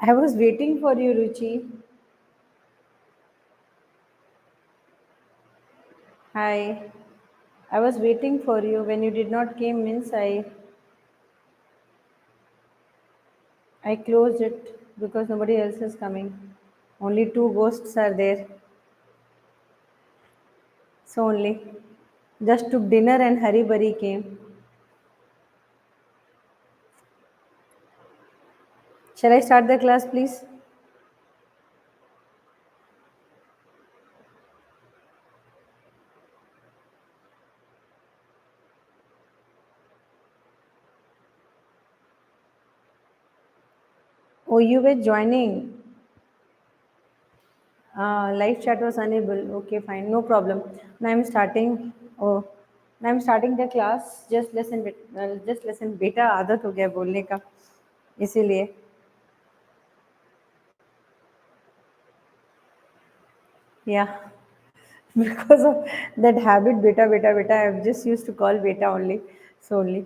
I was waiting for you, Ruchi. Hi. I was waiting for you. When you did not came means I closed it because nobody else is coming. Only two ghosts are there. So only. Just took dinner and hurry burry came. Shall I start the class, please? Oh, you were joining. Live chat was unable. Okay, fine, no problem. Now I'm starting. Oh, now I'm starting the class. Just listen, just listen. बेटा आदत हो गया बोलने का, इसीलिए. Yeah, because of that habit, beta. I've just used to call beta only. So only.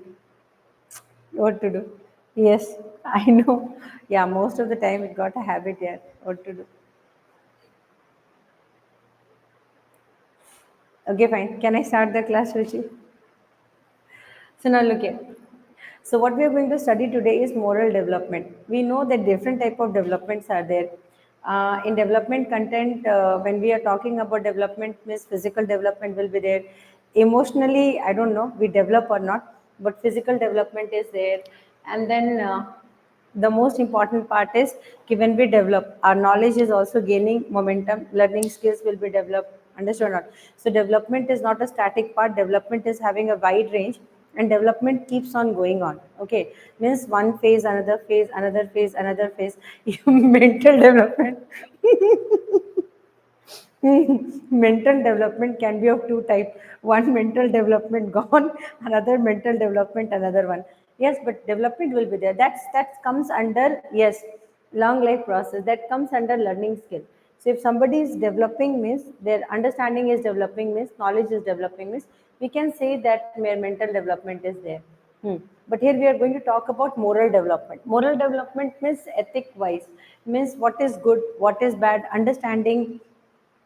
What to do? Yes, I know. Yeah, most of the time it got a habit. Yeah, what to do? Okay, fine. Can I start the class, Ruchi? So now look here. So what we are going to study today is moral development. We know that different type of developments are there. In development content, when we are talking about development, means physical development will be there. Emotionally, I don't know, we develop or not, but physical development is there. And then the most important part is when we develop, our knowledge is also gaining momentum, learning skills will be developed. Understood or not? So development is not a static part. Development is having a wide range, and development keeps on going on. Okay, means one phase, another phase, another phase, another phase. Mental development. Mental development can be of two types. One mental development gone, another mental development, another one. Yes, but development will be there. That comes under, yes, long life process. That comes under learning skill. So if somebody is developing means their understanding is developing means knowledge is developing means we can say that their mental development is there. But here we are going to talk about moral development. Moral development means ethic wise, means what is good, what is bad, understanding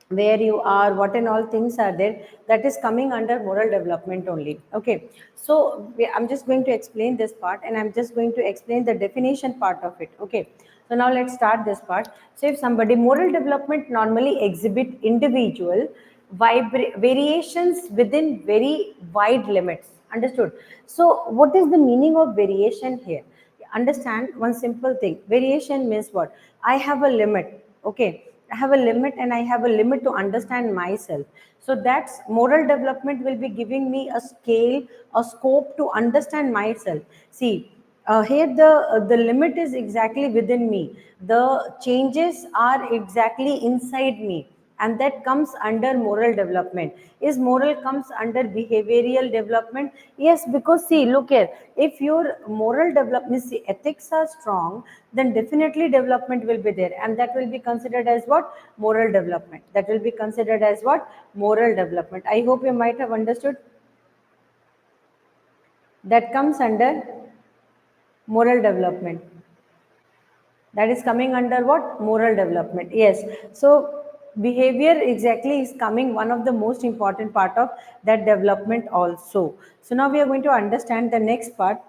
where you are, what and all things are there, that is coming under moral development only. Okay, so I'm just going to explain this part, and I'm just going to explain the definition part of it. Okay, so now let's start this part. So if somebody, moral development normally exhibit individual variations within very wide limits. Understood? So what is the meaning of variation here? Understand one simple thing. Variation means what? I have a limit. Okay, I have a limit, and I have a limit to understand myself. So that's moral development will be giving me a scale, a scope to understand myself. See, here the limit is exactly within me. The changes are exactly inside me, and that comes under moral development. Is moral comes under behavioral development? Yes, because see, look here, if your moral development, see, ethics are strong, then definitely development will be there, and that will be considered as what? Moral development. That will be considered as what? Moral development. I hope you might have understood. That comes under moral development. That is coming under what? Moral development. Yes, so behavior exactly is coming one of the most important part of that development also. So now we are going to understand the next part.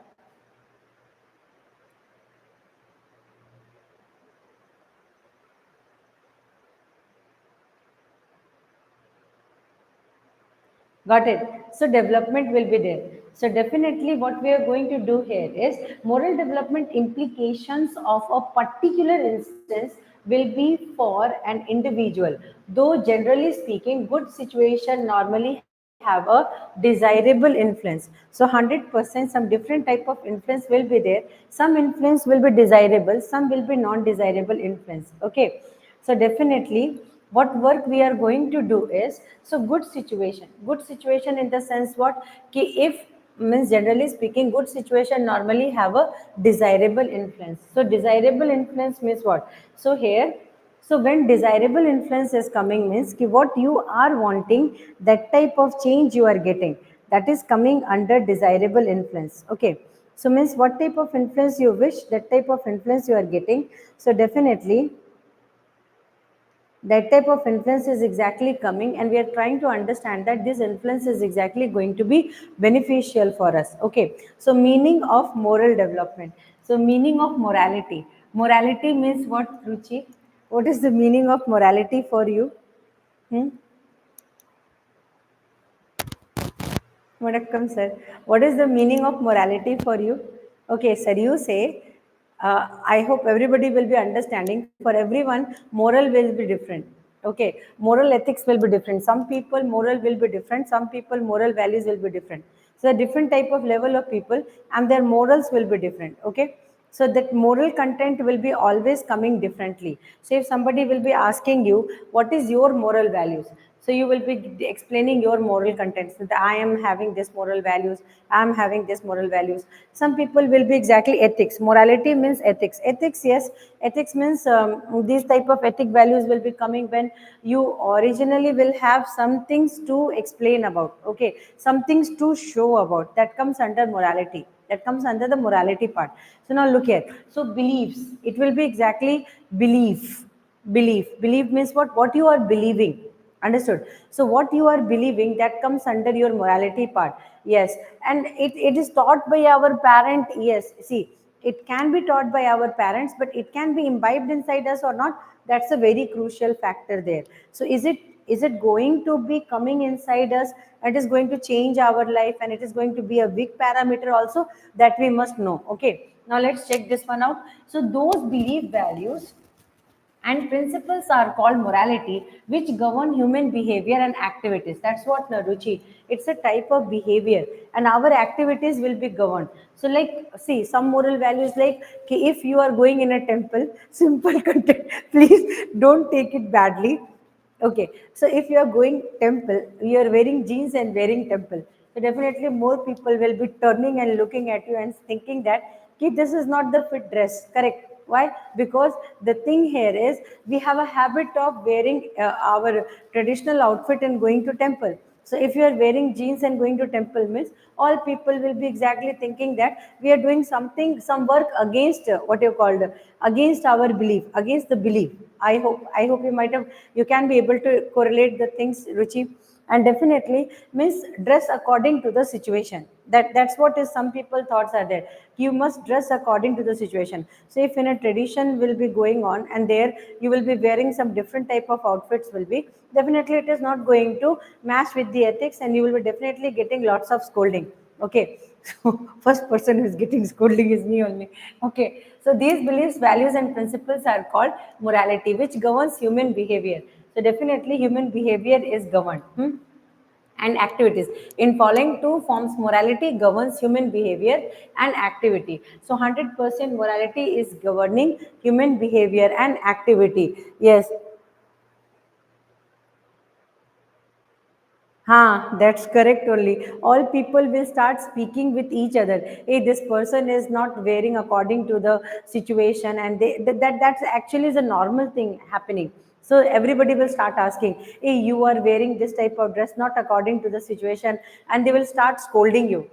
Got it? So development will be there. So definitely what we are going to do here is moral development implications of a particular instance will be for an individual. Though generally speaking, good situation normally have a desirable influence. So 100% some different type of influence will be there. Some influence will be desirable, some will be non-desirable influence. Okay. So definitely what work we are going to do is, so good situation in the sense what? Ki if, means generally speaking, good situation normally have a desirable influence. So desirable influence means what? So here, so when desirable influence is coming means ki what you are wanting, that type of change you are getting, that is coming under desirable influence. Okay, So means what type of influence you wish, that type of influence you are getting. So definitely that type of influence is exactly coming, and we are trying to understand that this influence is exactly going to be beneficial for us. Okay, so meaning of moral development. So meaning of morality. Morality means what, Ruchi? What is the meaning of morality for you? Hmm? Vanakkam, sir. What is the meaning of morality for you? Okay, sir, you say, I hope everybody will be understanding. For everyone, moral will be different. Okay, moral ethics will be different. Some people, moral will be different. Some people, moral values will be different. So, a different type of level of people and their morals will be different. Okay, so that moral content will be always coming differently. So if somebody will be asking you what is your moral values, so you will be explaining your moral content, so that I am having this moral values, I am having this moral values. Some people will be exactly ethics. Morality means ethics. Ethics, yes, ethics means these type of ethic values will be coming when you originally will have some things to explain about. Okay, some things to show about, that comes under morality, that comes under the morality part. So now look here. So beliefs, it will be exactly belief. Belief means what you are believing. Understood? So what you are believing, that comes under your morality part. Yes, and it is taught by our parent. Yes, see, it can be taught by our parents, but it can be imbibed inside us or not. That's a very crucial factor there. So is it going to be coming inside us, and it is going to change our life, and it is going to be a big parameter also, that we must know. Okay, now let's check this one out. So those belief values and principles are called morality, which govern human behavior and activities. That's what, Naruchi. It's a type of behavior, and our activities will be governed. So, like, see, some moral values, like, okay, if you are going in a temple, simple content, please don't take it badly. Okay, so if you are going temple, you are wearing jeans and wearing temple. So definitely more people will be turning and looking at you and thinking that, okay, this is not the fit dress. Correct? Why? Because the thing here is we have a habit of wearing our traditional outfit and going to temple. So if you are wearing jeans and going to temple means, all people will be exactly thinking that we are doing something, some work against what you called, against our belief, against the belief. I hope you can be able to correlate the things, Ruchi. And definitely means dress according to the situation. That's what is some people thoughts are there. You must dress according to the situation. So if in a tradition will be going on, and there you will be wearing some different type of outfits will be, definitely it is not going to match with the ethics, and you will be definitely getting lots of scolding. Okay, so first person who is getting scolding is me only. Okay, so these beliefs, values, and principles are called morality, which governs human behavior. So definitely human behavior is governed. And activities. In following two forms, morality governs human behavior and activity. So 100% morality is governing human behavior and activity. Yes. That's correct only. All people will start speaking with each other. Hey, this person is not wearing according to the situation, and that's actually is a normal thing happening. So everybody will start asking, hey, you are wearing this type of dress not according to the situation, and they will start scolding you.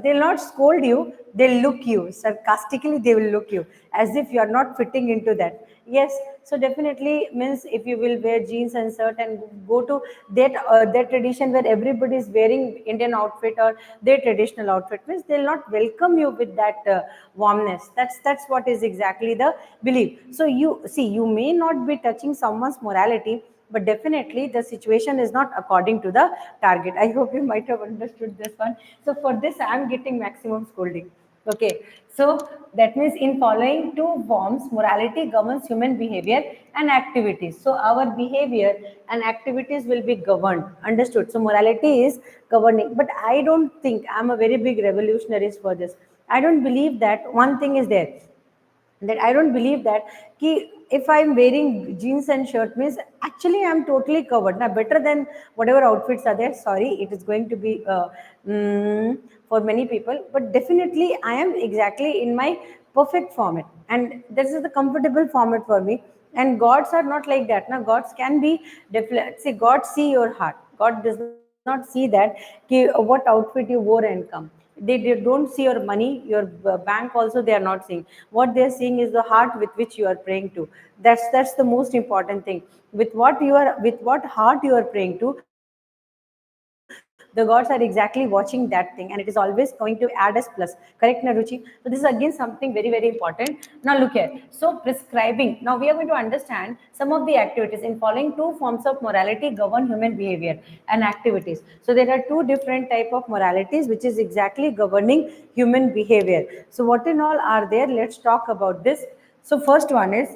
They'll not scold you, they'll look you sarcastically, they will look you as if you are not fitting into that. Yes, so definitely means if you will wear jeans and shirt and go to that tradition where everybody is wearing Indian outfit or their traditional outfit, means they'll not welcome you with that warmness. That's what is exactly the belief. So you see, you may not be touching someone's morality, but definitely the situation is not according to the target. I hope you might have understood this one. So for this I am getting maximum scolding. Okay, so that means in following two forms, morality governs human behavior and activities. So our behavior and activities will be governed. Understood? So morality is governing, but I don't think I'm a very big revolutionary for this. I don't believe that one thing is there, that I don't believe that if I'm wearing jeans and shirt means actually I'm totally covered. Now better than whatever outfits are there. Sorry, it is going to be for many people, but definitely I am exactly in my perfect format, and this is the comfortable format for me. And gods are not like that. Now gods can be see, God see your heart. God does not not see that what outfit you wore and come. They don't see your money, your bank also they are not seeing. What they are seeing is the heart with which you are praying to. That's the most important thing. With what heart you are praying to, the gods are exactly watching that thing, and it is always going to add us plus. Correct, na Ruchi? So this is again something very, very important. Now look here. So prescribing. Now we are going to understand some of the activities. In following two forms of morality govern human behavior and activities. So there are two different type of moralities which is exactly governing human behavior. So what in all are there? Let's talk about this. So first one is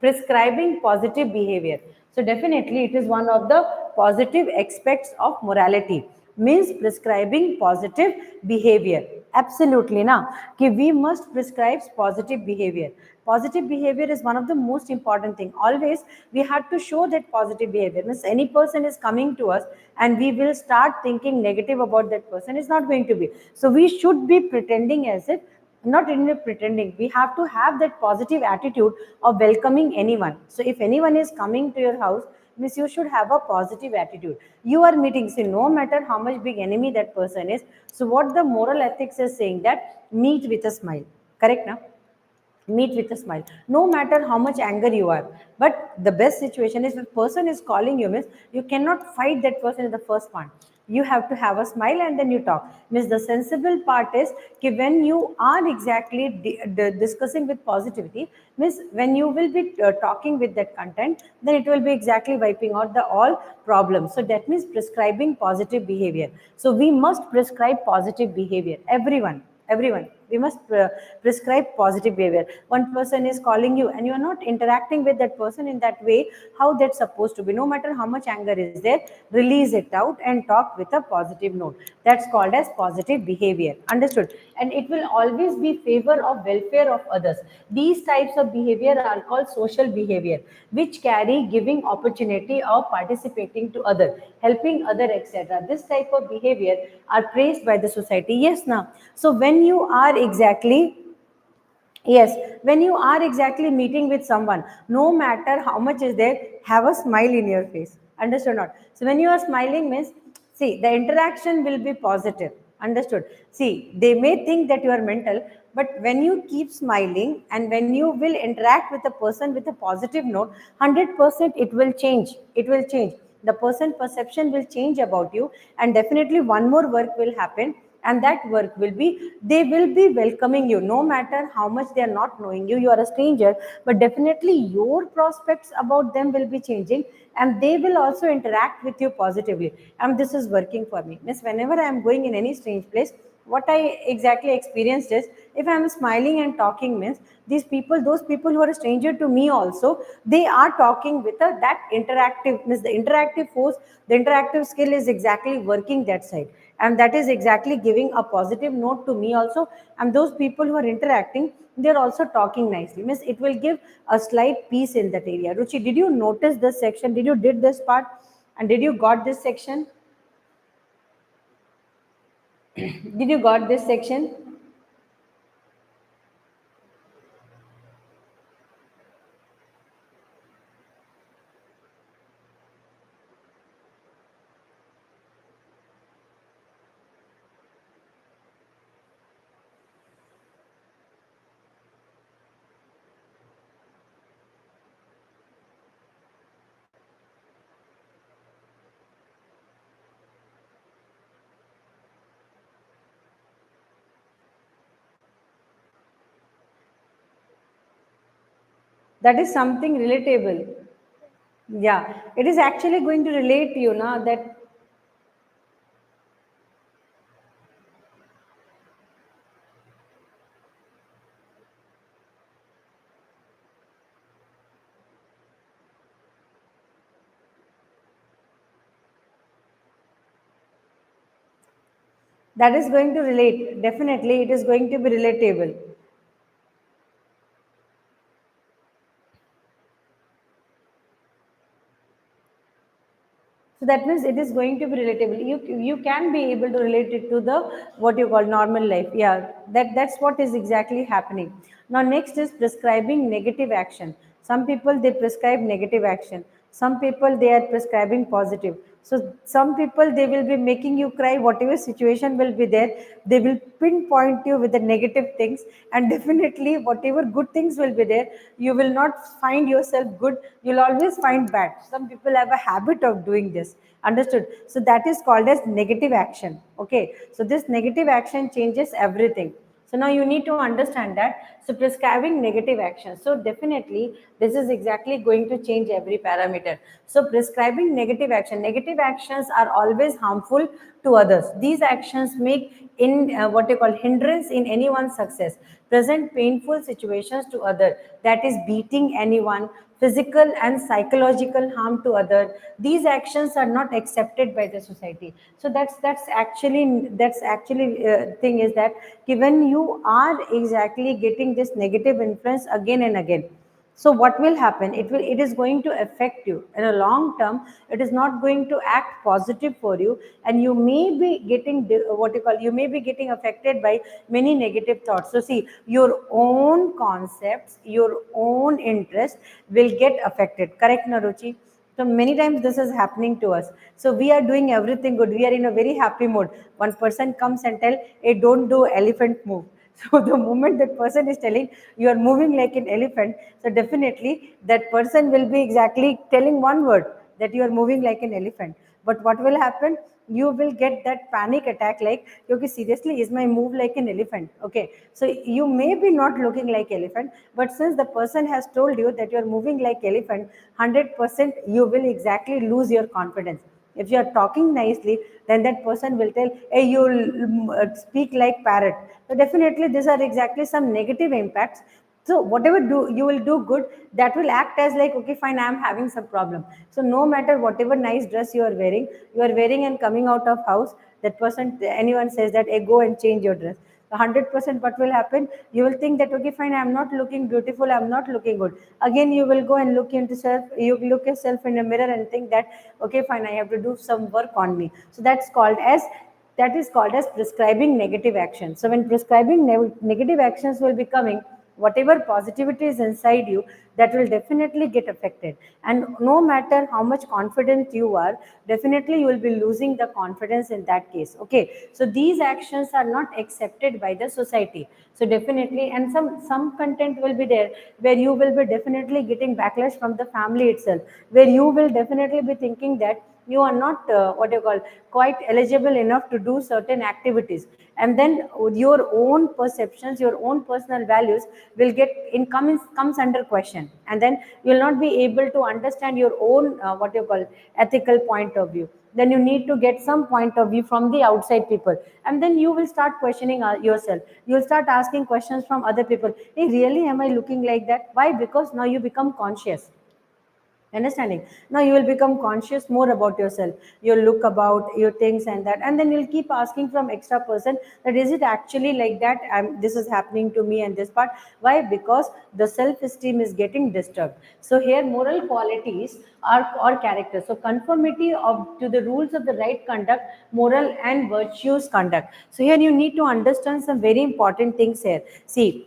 prescribing positive behavior. So definitely it is one of the positive aspects of morality, means prescribing positive behavior. Absolutely na, कि we must prescribe positive behavior. Positive behavior is one of the most important thing. Always we have to show that positive behavior. Means any person is coming to us and we will start thinking negative about that person, is not going to be. So we should be pretending as if, not in pretending, we have to have that positive attitude of welcoming anyone. So if anyone is coming to your house, means you should have a positive attitude. You are meeting, see, no matter how much big enemy that person is, so what the moral ethics is saying, that meet with a smile. Correct now? Meet with a smile, no matter how much anger you are. But the best situation is, if person is calling you, means you cannot fight that person in the first part. You have to have a smile and then you talk. Means the sensible part is कि when you are exactly discussing with positivity, means when you will be talking with that content, then it will be exactly wiping out the all problems. So that means prescribing positive behavior. So we must prescribe positive behavior, everyone. We must prescribe positive behavior. One person is calling you and you are not interacting with that person in that way how that's supposed to be. No matter how much anger is there, release it out and talk with a positive note. That's called as positive behavior. Understood? And it will always be favor of welfare of others. These types of behavior are called social behavior, which carry giving opportunity of participating to other, helping other, etc. This type of behavior are praised by the society. Yes, now. So when you are exactly, yes, when you are exactly meeting with someone, no matter how much is there, have a smile in your face. Understood not? So when you are smiling means, see, the interaction will be positive. Understood? See, they may think that you are mental, but when you keep smiling and when you will interact with a person with a positive note, 100% it will change. It will change. The person perception will change about you, and definitely one more work will happen, and that work will be, they will be welcoming you no matter how much they are not knowing you. You are a stranger, but definitely your prospects about them will be changing, and they will also interact with you positively. And this is working for me. Means whenever I am going in any strange place, what I exactly experienced is, if I am smiling and talking, means these people, those people who are a stranger to me also, they are talking with a, that interactive, means the interactive force, the interactive skill is exactly working that side, and that is exactly giving a positive note to me also. And those people who are interacting, they are also talking nicely, means it will give a slight peace in that area. Ruchi, did you notice this section? Did you did this part, and did you got this section? Did you got this section? That is something relatable. Yeah, it is actually going to relate to you now, that that is going to relate. Definitely, it is going to be relatable. So that means it is going to be relatable. You can be able to relate it to the what you call normal life. Yeah, that's what is exactly happening. Now next is prescribing negative action. Some people they prescribe negative action. Some people they are prescribing positive. So some people, they will be making you cry, whatever situation will be there, they will pinpoint you with the negative things, and definitely whatever good things will be there, you will not find yourself good, you'll always find bad. Some people have a habit of doing this. Understood? So that is called as negative action. Okay, so this negative action changes everything. So now you need to understand that. So prescribing negative action. So definitely this is exactly going to change every parameter. So prescribing negative action. Negative actions are always harmful to others. These actions make in what you call hindrance in anyone's success. Present painful situations to other. That is beating anyone, physical and psychological harm to other. These actions are not accepted by the society. So that's actually thing is that when you are exactly getting this negative influence again and again, so what will happen, it is going to affect you in a long term. It is not going to act positive for you, and you may be getting what you call, you may be getting affected by many negative thoughts. So see, your own concepts, your own interest will get affected. Correct, Naruchi? So many times this is happening to us. So we are doing everything good. We are in a very happy mood. One person comes and tell, "Hey, don't do elephant move." So the moment that person is telling you are moving like an elephant, so definitely that person will be exactly telling one word, that you are moving like an elephant. But what will happen? You will get that panic attack, like, okay, seriously, is my move like an elephant? Okay, so you may be not looking like elephant, but since the person has told you that you are moving like elephant, 100% you will exactly lose your confidence. If you are talking nicely, then that person will tell, hey, you speak like parrot. So definitely these are exactly some negative impacts. So whatever do you will do good, that will act as like, okay, fine, I am having some problem. So no matter whatever nice dress you are wearing and coming out of house, that person, anyone says that, hey, go and change your dress. 100% what will happen, you will think that, okay, fine, I am not looking beautiful, I am not looking good. Again you will go and look into self, you look yourself in a mirror and think that, okay, fine, I have to do some work on me. So that is called as prescribing negative action. So when prescribing negative actions will be coming, whatever positivity is inside you, that will definitely get affected. And no matter how much confident you are, definitely you will be losing the confidence in that case. Okay, so these actions are not accepted by the society. So definitely, and some content will be there where you will be definitely getting backlash from the family itself, where you will definitely be thinking that you are not what you call quite eligible enough to do certain activities, and then your own perceptions, your own personal values will get in comes under question, and then you will not be able to understand your own what you call ethical point of view. Then you need to get some point of view from the outside people, and then you will start questioning yourself. You will start asking questions from other people. Hey, really, am I looking like that? Why? Because now you become conscious. Understanding? Now you will become conscious more about yourself. You'll look about your things and that, and then you'll keep asking from extra person that, is it actually like that? This is happening to me and this part. Why? Because the self-esteem is getting disturbed. So here moral qualities are or character. So conformity of to the rules of the right conduct, moral and virtuous conduct. So here you need to understand some very important things here. See,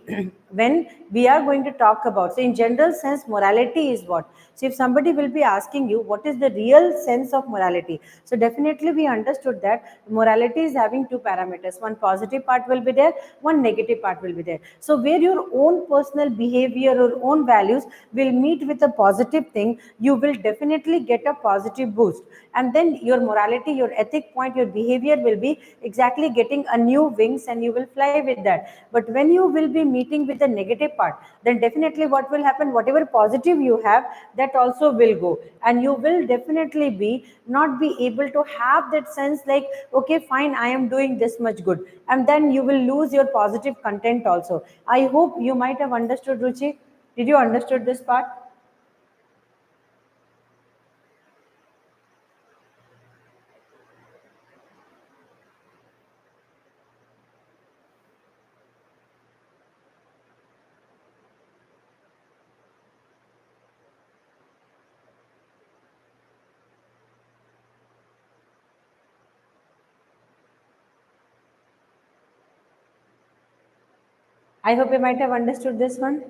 when we are going to talk about, so in general sense, morality is what? So if somebody will be asking you what is the real sense of morality, so definitely we understood that morality is having two parameters. One positive part will be there, one negative part will be there. So where your own personal behavior or own values will meet with a positive thing, you will definitely get a positive boost, and then your morality, your ethic point, your behavior will be exactly getting a new wings, and you will fly with that. But when you will be meeting with the negative part, then definitely what will happen, whatever positive you have, that also will go, and you will definitely be not be able to have that sense like, okay, fine, I am doing this much good, and then you will lose your positive content also. I hope you might have understood, Ruchi. Did you understood this part? I hope you might have understood this one.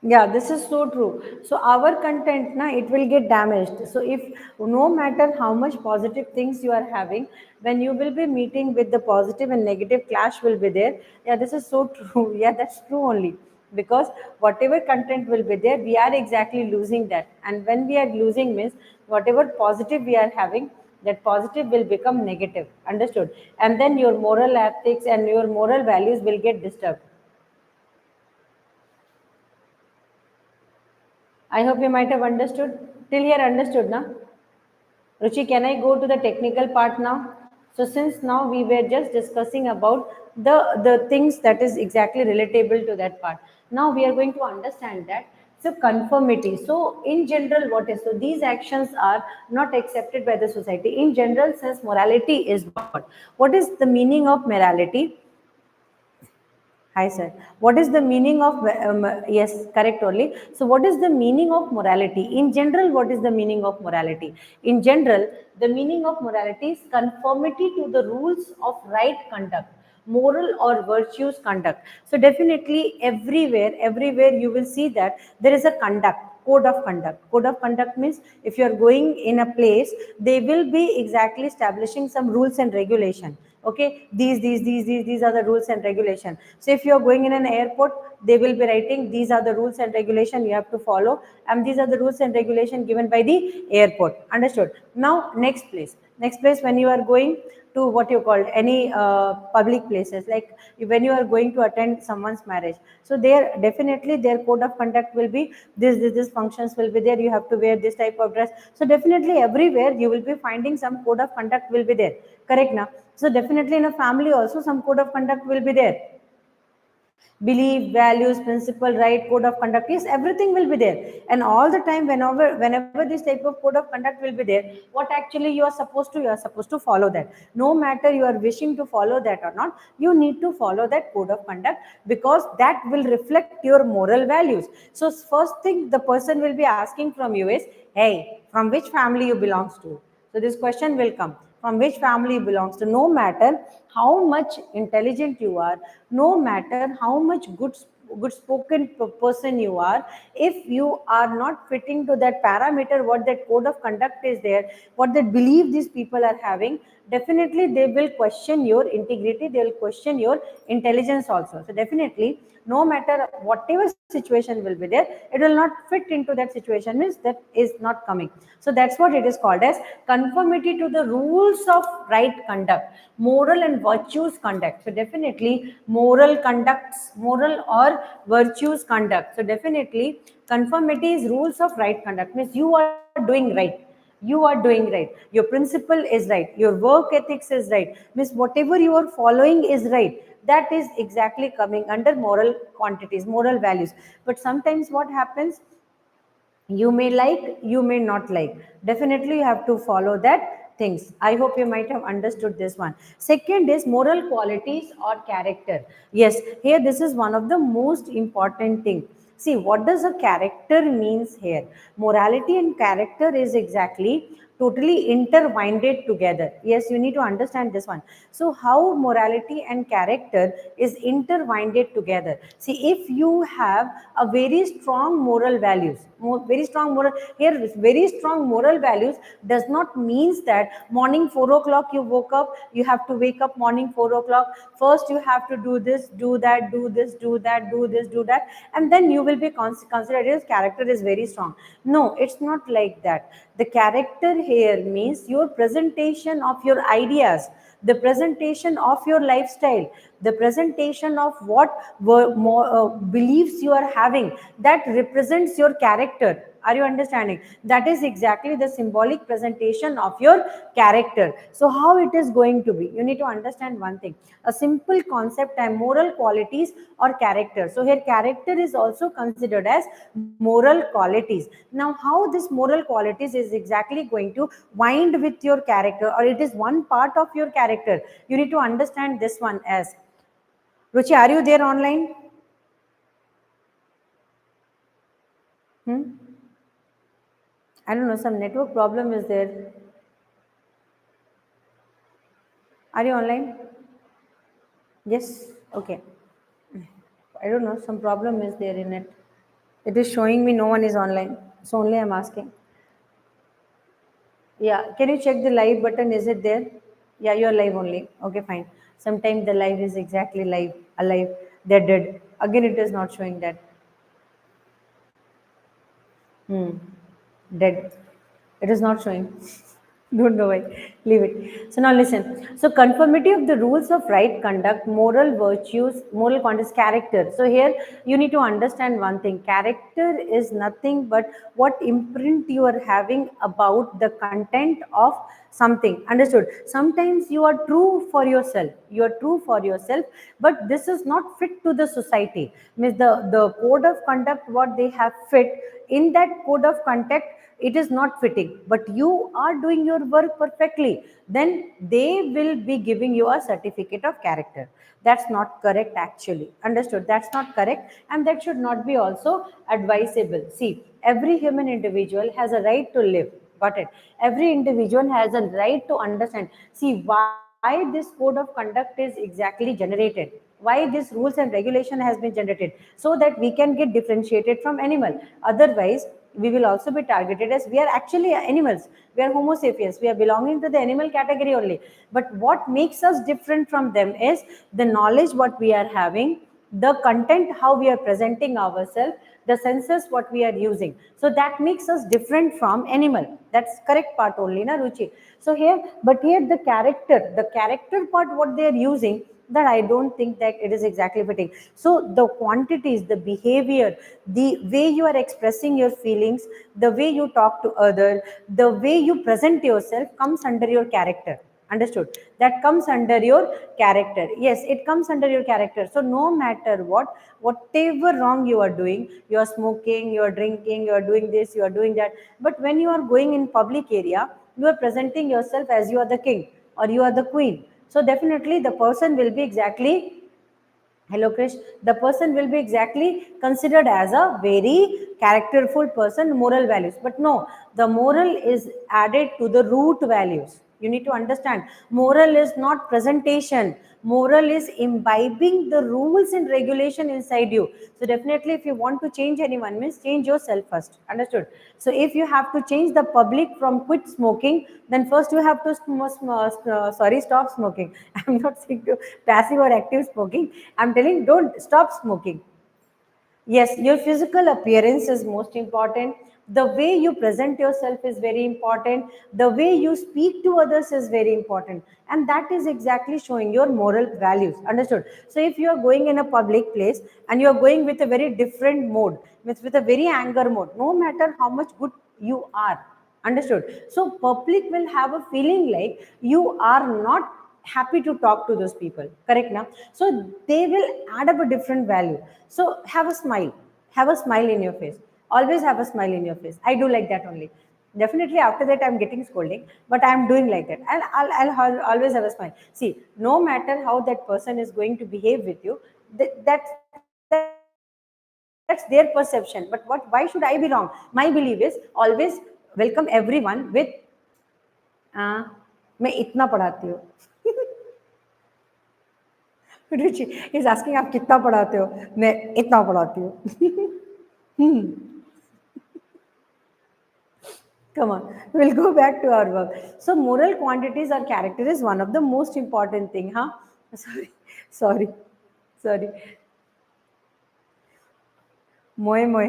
Yeah, this is so true. So our content na it will get damaged. So if no matter how much positive things you are having, when you will be meeting with the positive and negative clash will be there. Yeah, this is so true. Yeah, that's true only, because whatever content will be there, we are exactly losing that. And when we are losing means whatever positive we are having, that positive will become negative. Understood? And then your moral ethics and your moral values will get disturbed. I hope you might have understood. Till here, understood, na? Ruchi, can I go to the technical part now? So, since now we were just discussing about the things that is exactly relatable to that part. Now we are going to understand that. So, conformity. So, in general, what is so? These actions are not accepted by the society. In general, sense, morality is what? What is the meaning of morality? Hi, sir. What is the meaning of, yes, correct only. So, what is the meaning of morality? In general, what is the meaning of morality? In general, the meaning of morality is conformity to the rules of right conduct, moral or virtuous conduct. So, definitely everywhere you will see that there is a conduct, code of conduct. Code of conduct means if you are going in a place, they will be exactly establishing some rules and regulation. Okay, these are the rules and regulation. So if you are going in an airport, they will be writing these are the rules and regulation you have to follow, and these are the rules and regulation given by the airport. Understood? Now next place when you are going to what you call any public places, like when you are going to attend someone's marriage, so there definitely their code of conduct will be this functions will be there, you have to wear this type of dress. So definitely everywhere you will be finding some code of conduct will be there. Correct now? So definitely in a family also some code of conduct will be there. Belief, values, principle, right, code of conduct, yes, everything will be there. And all the time, whenever this type of code of conduct will be there, what actually you are supposed to follow that. No matter you are wishing to follow that or not, you need to follow that code of conduct, because that will reflect your moral values. So first thing the person will be asking from you is, hey, from which family you belongs to? So this question will come, from which family belongs to. No matter how much intelligent you are, no matter how much good spoken person you are, if you are not fitting to that parameter, what that code of conduct is there, what that belief these people are having, definitely they will question your integrity, they will question your intelligence also. So definitely no matter whatever situation will be there, it will not fit into that situation, means that is not coming. So that's what it is called as conformity to the rules of right conduct, moral and virtuous conduct. So definitely moral or virtuous conduct. So definitely conformity is rules of right conduct, means you are doing right, you are doing right, your principle is right, your work ethics is right, means whatever you are following is right. That is exactly coming under moral quantities, moral values. But sometimes what happens, you may like, you may not like, definitely you have to follow that things. I hope you might have understood this one. Second is moral qualities or character. Yes, here this is one of the most important thing. See, what does a character means here? Morality and character is exactly totally intertwined together. Yes, you need to understand this one. So how morality and character is intertwined together? See, if you have a very strong moral values, very strong moral, here very strong moral values does not means that morning 4 o'clock you woke up, you have to wake up morning 4 o'clock, first you have to do this, do that, do this, do that, do this, do that, and then you will be considered as character is very strong. No, it's not like that. The character here means your presentation of your ideas, the presentation of your lifestyle, the presentation of what beliefs you are having, that represents your character. Are you understanding? That is exactly the symbolic presentation of your character. So how it is going to be, you need to understand one thing, a simple concept and moral qualities or character. So here character is also considered as moral qualities. Now how this moral qualities is exactly going to wind with your character, or it is one part of your character, you need to understand this one as. Ruchi, are you there online? Hmm? I don't know, some network problem is there. Are you online? Yes? Okay. I don't know, some problem is there in it. It is showing me no one is online. So only I'm asking. Yeah, can you check the live button? Is it there? Yeah, you're live only. Okay, fine. Sometimes the live is exactly live, alive. They're dead. Again, it is not showing that. Hmm. Dead. It is not showing. Don't know why. Leave it. So now listen. So conformity of the rules of right conduct, moral virtues, moral conduct, character. So here you need to understand one thing. Character is nothing but what imprint you are having about the content of something. Understood? Sometimes you are true for yourself. You are true for yourself, but this is not fit to the society. Means the code of conduct what they have fit in that code of conduct, it is not fitting, but you are doing your work perfectly, then they will be giving you a certificate of character. That's not correct actually. Understood? That's not correct, and that should not be also advisable. See, every human individual has a right to live. Got it? Every individual has a right to understand. See, why this code of conduct is exactly generated, why this rules and regulation has been generated, so that we can get differentiated from animal. Otherwise we will also be targeted as we are actually animals. We are homo sapiens, we are belonging to the animal category only. But what makes us different from them is the knowledge what we are having, the content how we are presenting ourselves, the senses what we are using. So that makes us different from animal. That's correct part only, na Ruchi? So here, but here the character part what they are using, that I don't think that it is exactly fitting. So the quantities, the behavior, the way you are expressing your feelings, the way you talk to other, the way you present yourself comes under your character. Understood? That comes under your character. Yes, it comes under your character. So no matter what, whatever wrong you are doing, you are smoking, you are drinking, you are doing this, you are doing that, but when you are going in public area, you are presenting yourself as you are the king or you are the queen. So definitely the person will be exactly, hello Krish, the person will be exactly considered as a very characterful person, moral values. But no, the moral is added to the root values. You need to understand, moral is not presentation. Moral is imbibing the rules and regulation inside you. So definitely if you want to change anyone, means change yourself first. Understood? So if you have to change the public from quit smoking, then first you have to stop smoking. I'm not saying to passive or active smoking. I'm telling don't stop smoking. Yes, your physical appearance is most important. The way you present yourself is very important. The way you speak to others is very important. And that is exactly showing your moral values. Understood? So if you are going in a public place and you are going with a very different mode, with a very anger mode, no matter how much good you are. Understood? So public will have a feeling like you are not happy to talk to those people. Correct now? So they will add up a different value. So have a smile. Have a smile in your face. Always have a smile in your face. I do like that only. Definitely after that I'm getting scolding, but I'm doing like that. And I'll always have a smile. See, no matter how that person is going to behave with you, that's their perception. But why should I be wrong? My belief is always welcome everyone with मैं इतना पढ़ाती हूँ. रुचि is asking आप कितना पढ़ाते हो. मैं इतना पढ़ाती हूँ. Come on, we'll go back to our work. So moral quantities or character is one of the most important thing, huh? Sorry, sorry, sorry. मोए मोए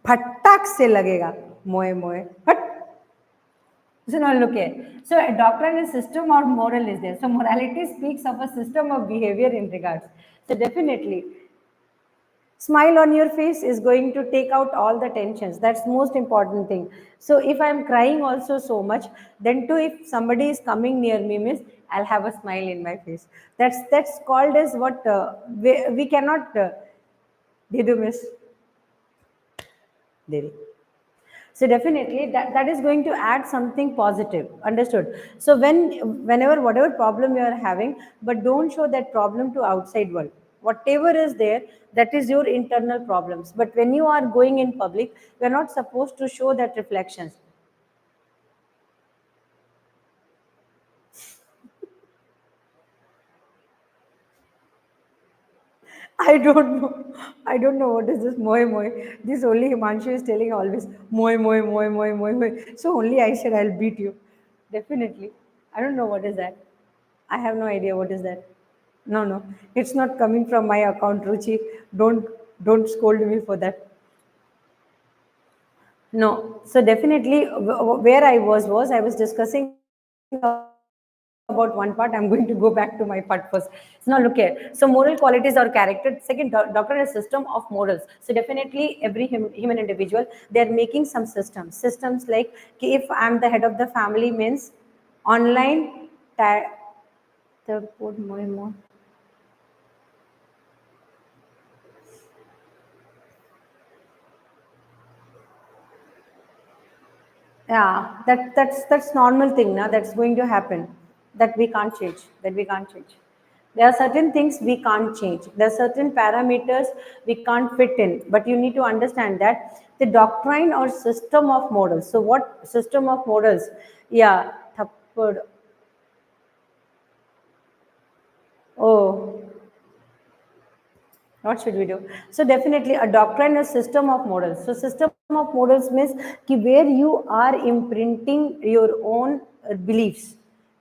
फटाक से लगेगा. मोए मोए फट. So now look here. So a doctrine is system or moral is there. So morality speaks of a system of behavior in regards. So definitely, smile on your face is going to take out all the tensions. That's most important thing. So if I'm crying also so much, then too if somebody is coming near me, miss, I'll have a smile in my face. That's called as what we cannot. Did you miss? Did you? So definitely that is going to add something positive. Understood? So whenever whatever problem you are having, but don't show that problem to outside world. Whatever is there, that is your internal problems. But when you are going in public, you are not supposed to show that reflections. I don't know. I don't know what is this moi moi. This only Himanshu is telling always moi moi moi moi moi moi. So only I said I'll beat you. Definitely. I don't know what is that. I have no idea what is that. No, no. It's not coming from my account, Ruchi. Don't don't scold me for that. No. So definitely where I was I was discussing about one part. I'm going to go back to my part first. So now look here. So moral qualities or character. Second, doctrine is system of morals. So definitely every human individual, they are making some systems. Systems like कि if I'm the head of the family means online ta- third port more. Yeah, that's normal thing now. That's going to happen. That we can't change. That we can't change. There are certain things we can't change. There are certain parameters we can't fit in. But you need to understand that the doctrine or system of models. So what system of models? Yeah, thappad. Oh, what should we do? So definitely a doctrine is system of models. So system of models means कि where you are imprinting your own beliefs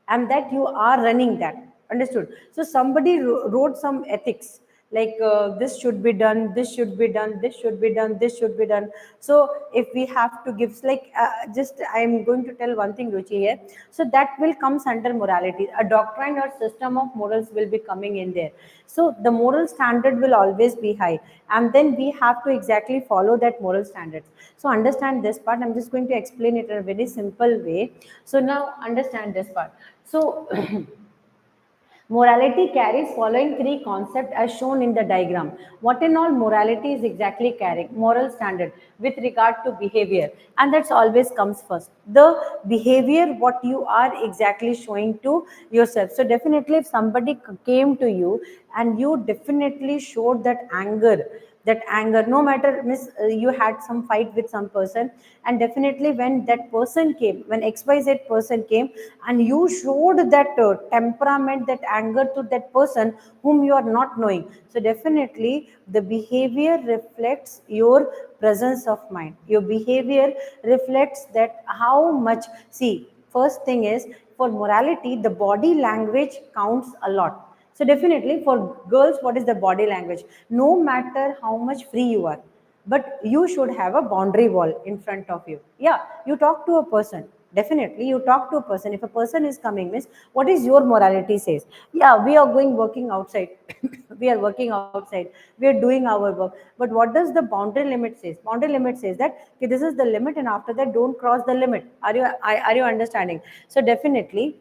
and that you are running that. Understood? So somebody wrote some ethics like this should be done, this should be done, this should be done, this should be done. So if we have to give like just I'm going to tell one thing, Ruchi here. So that will comes under morality. A doctrine or system of morals will be coming in there. So the moral standard will always be high, and then we have to exactly follow that moral standards. So understand this part. I'm just going to explain it in a very simple way. So now understand this part. So morality carries following three concepts as shown in the diagram. What in all morality is exactly carrying? Moral standard with regard to behavior. And that's always comes first. The behavior, what you are exactly showing to yourself. So definitely if somebody came to you and you definitely showed that anger no matter miss you had some fight with some person, and definitely when that person came, when xyz person came and you showed that temperament, that anger to that person whom you are not knowing, so definitely the behavior reflects your presence of mind. Your behavior reflects that how much. See, first thing is, for morality the body language counts a lot. So definitely for girls, what is the body language? No matter how much free you are, but you should have a boundary wall in front of you. Yeah, you talk to a person. Definitely, you talk to a person. If a person is coming, means what is your morality says? Yeah, we are going working outside. We are working outside. We are doing our work. But what does the boundary limit says? Boundary limit says that okay, this is the limit, and after that, don't cross the limit. Are you understanding? So definitely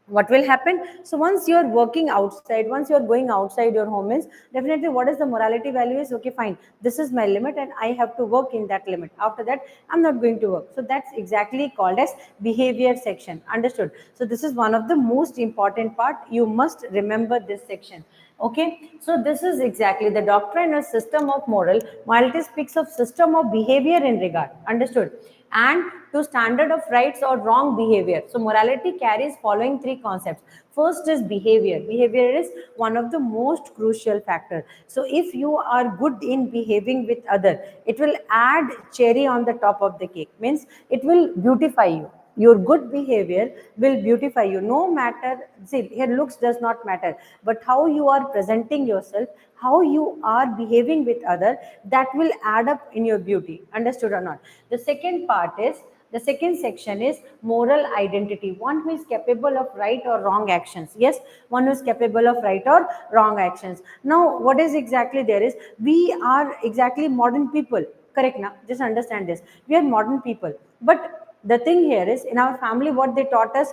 what will happen. So once you're working outside, once you're going outside your home is definitely what is the morality value is okay fine, this is my limit and I have to work in that limit, after that I'm not going to work. So that's exactly called as behavior section. Understood? So this is one of the most important part, you must remember this section. Okay, so this is exactly the doctrine or system of moral. Morality speaks of system of behavior in regard. Understood? And to standard of rights or wrong behavior. So morality carries following three concepts. First is behavior. Behavior is one of the most crucial factor. So if you are good in behaving with other, it will add cherry on the top of the cake. Means it will beautify you. Your good behavior will beautify you. No matter, see, here looks does not matter, but how you are presenting yourself, how you are behaving with other, that will add up in your beauty. Understood or not? The second part is, the second section is moral identity. One who is capable of right or wrong actions. Yes, one who is capable of right or wrong actions. Now, what is exactly there is, we are exactly modern people. Correct now? Just understand this. We are modern people. But the thing here is, in our family, what they taught us,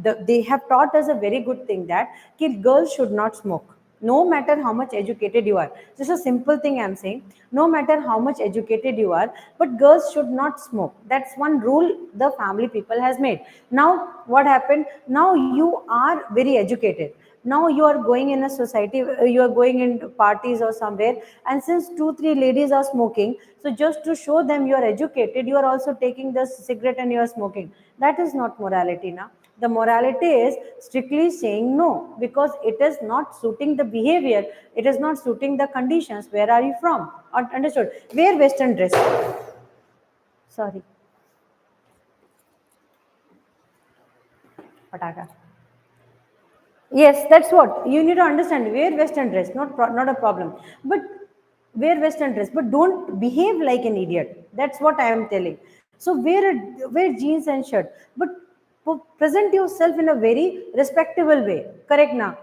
they have taught us a very good thing that girls should not smoke, no matter how much educated you are. Just a simple thing I'm saying, no matter how much educated you are, but girls should not smoke. That's one rule the family people has made. Now what happened, now you are very educated, now you are going in a society, you are going in parties or somewhere, and since two three ladies are smoking, so just to show them you are educated, you are also taking the cigarette and you are smoking. That is not morality now. The morality is strictly saying no, because it is not suiting the behavior, it is not suiting the conditions. Where are you from? Understood? Wear Western dress. Sorry. Pataka. Yes, that's what you need to understand. Wear Western dress, not a problem. But wear Western dress, but don't behave like an idiot. That's what I am telling. So wear jeans and shirt, but present yourself in a very respectable way. Correct now.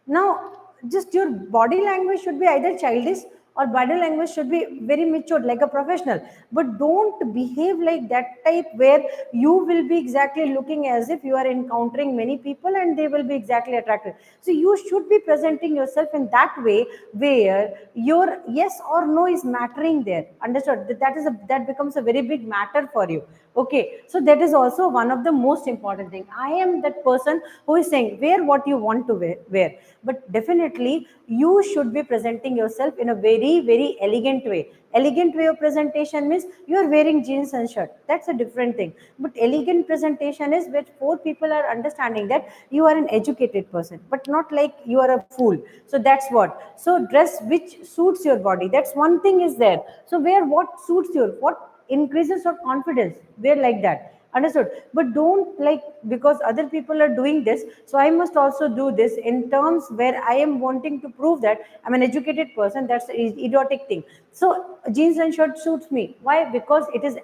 Now, just your body language should be either childish or body language should be very mature, like a professional. But don't behave like that type where you will be exactly looking as if you are encountering many people and they will be exactly attracted. So you should be presenting yourself in that way where your yes or no is mattering there. Understood? That becomes a very big matter for you. Okay, so that is also one of the most important thing. I am that person who is saying wear what you want to wear, but definitely you should be presenting yourself in a very elegant way. Elegant way of presentation means you are wearing jeans and shirt. That's a different thing. But elegant presentation is where four people are understanding that you are an educated person, but not like you are a fool. So that's what. So dress which suits your body. That's one thing is there. So wear what suits your what increases your confidence. We're like that. Understood? But don't like because other people are doing this, so I must also do this in terms where I am wanting to prove that I'm an educated person. That's an idiotic thing. So jeans and shirt suits me. Why? Because it is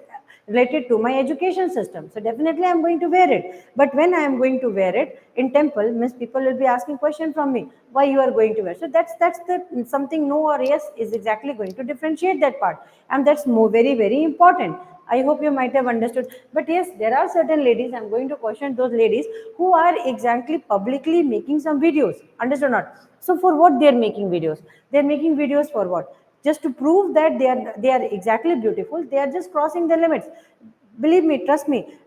related to my education system. So definitely I'm going to wear it. But when I am going to wear it in temple, means people will be asking question from me, why you are going to wear. So that's the something no or yes is exactly going to differentiate that part. And that's more very important. I hope you might have understood. But yes, there are certain ladies, I'm going to question those ladies who are exactly publicly making some videos. Understood or not? So for what they are making videos? They are making videos for what? Just to prove that they are exactly beautiful. They are just crossing the limits. Believe me, trust me,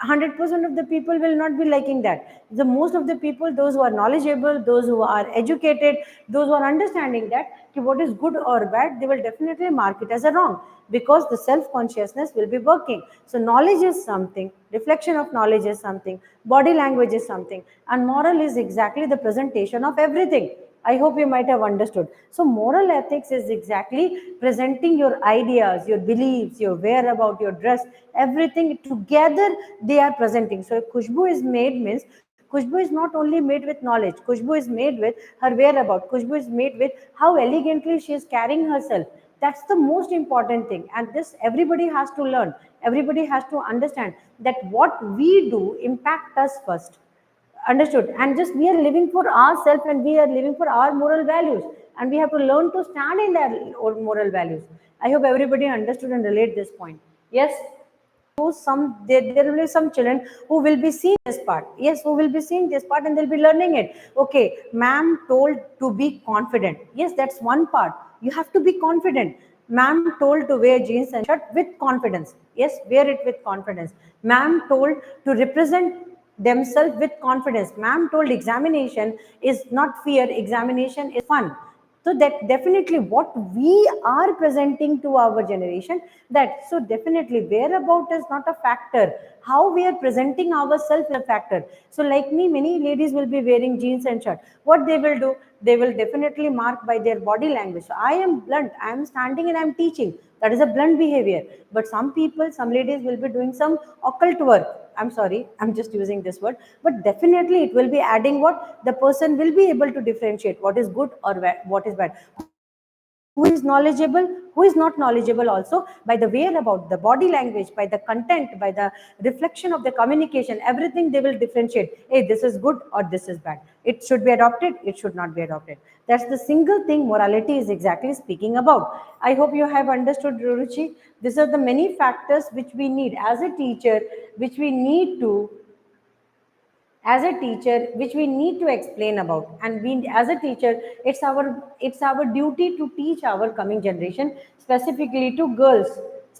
100% of the people will not be liking that. The most of the people, those who are knowledgeable, those who are educated, those who are understanding that what is good or bad, they will definitely mark it as a wrong, because the self consciousness will be working. So knowledge is something, reflection of knowledge is something, body language is something, and moral is exactly the presentation of everything. I hope you might have understood. So moral ethics is exactly presenting your ideas, your beliefs, your whereabout, your dress, everything together they are presenting. So if Khushbu is made means Khushbu is not only made with knowledge, Khushbu is made with her whereabout, Khushbu is made with how elegantly she is carrying herself. That's the most important thing. And this everybody has to learn. Everybody has to understand that what we do impact us first. Understood? And just we are living for ourselves and we are living for our moral values, and we have to learn to stand in their moral values. I hope everybody understood and relate this point. Yes. So there will be some children who will be seeing this part. Yes, who will be seeing this part and they'll be learning it. Okay, ma'am told to be confident. Yes, that's one part. You have to be confident. Ma'am told to wear jeans and shirt with confidence. Yes, wear it with confidence. Ma'am told to represent themselves with confidence. Ma'am told examination is not fear, examination is fun. So that definitely what we are presenting to our generation, that so definitely whereabout is not a factor, how we are presenting ourselves is a factor. So like me, many ladies will be wearing jeans and shirt. What they will do, they will definitely mark by their body language. So I am blunt, I am standing and I am teaching, that is a blunt behavior. But some people, some ladies will be doing some occult work. I'm sorry, I'm just using this word, but definitely it will be adding what the person will be able to differentiate what is good or what is bad. Who is knowledgeable, who is not knowledgeable, also by the whereabout, the body language, by the content, by the reflection of the communication, everything they will differentiate. Hey, this is good or this is bad. It should be adopted, it should not be adopted. That's the single thing morality is exactly speaking about. I hope you have understood, Ruchi. These are the many factors which we need as a teacher, which we need to as a teacher, which we need to explain about. And we as a teacher, it's our duty to teach our coming generation, specifically to girls.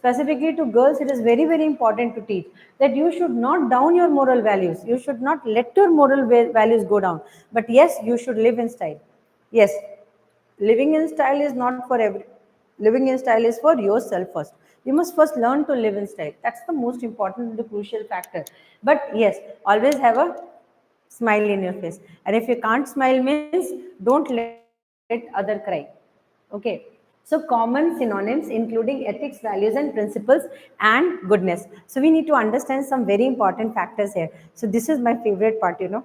It is very important to teach that you should not down your moral values, you should not let your moral values go down, but yes, you should live in style. Yes, living in style is not for every living in style is for yourself first. You must first learn to live in style. That's the most important, the crucial factor. But yes, always have a Smile in your face. And if you can't smile means don't let other cry. Okay. So common synonyms including ethics, values and principles and goodness. So we need to understand some very important factors here. So this is my favorite part. Now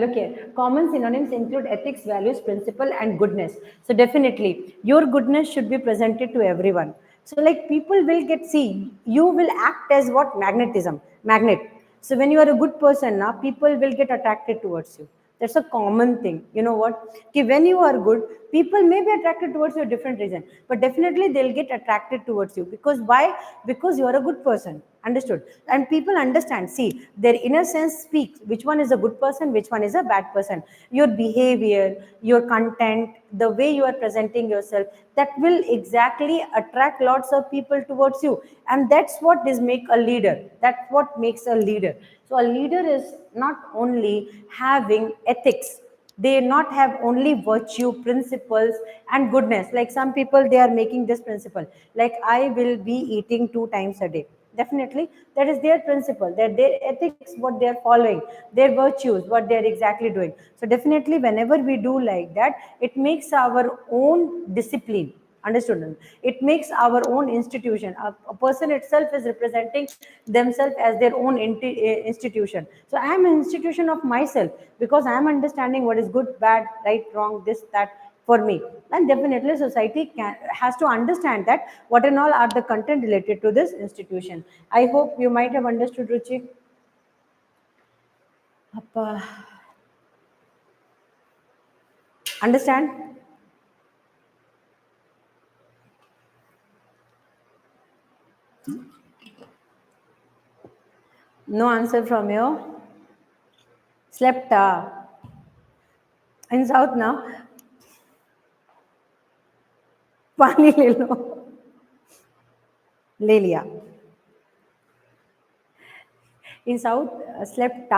look here. Common synonyms include ethics, values, principle, and goodness. So definitely, your goodness should be presented to everyone. So like people will get see, you will act as what magnetism, magnet. So when you are a good person, now people will get attracted towards you. That's a common thing. You know what? Okay, when you are good, people may be attracted towards you a different reason, but definitely they'll get attracted towards you. Because why? Because you are a good person. Understood? And people understand. See, their inner sense speaks which one is a good person, which one is a bad person. Your behavior, your content, the way you are presenting yourself, that will exactly attract lots of people towards you. And that's what is make a leader. That's what makes a leader. So a leader is not only having ethics, they not have only virtue, principles and goodness. Like some people, they are making this principle, like I will be eating 2 times a day. Definitely that is their principle, their ethics, what they are following, their virtues, what they are exactly doing. So definitely whenever we do like that, it makes our own discipline. Understood? It makes our own institution. A person itself is representing themselves as their own institution. So I am an institution of myself because I am understanding what is good, bad, right, wrong, this, that for me. And definitely society has to understand that what and all are the content related to this institution. I hope you might have understood, Ruchi. Appa. Understand? No answer from you. Slept. In South now. पानी ले लो ले लिया in South, slept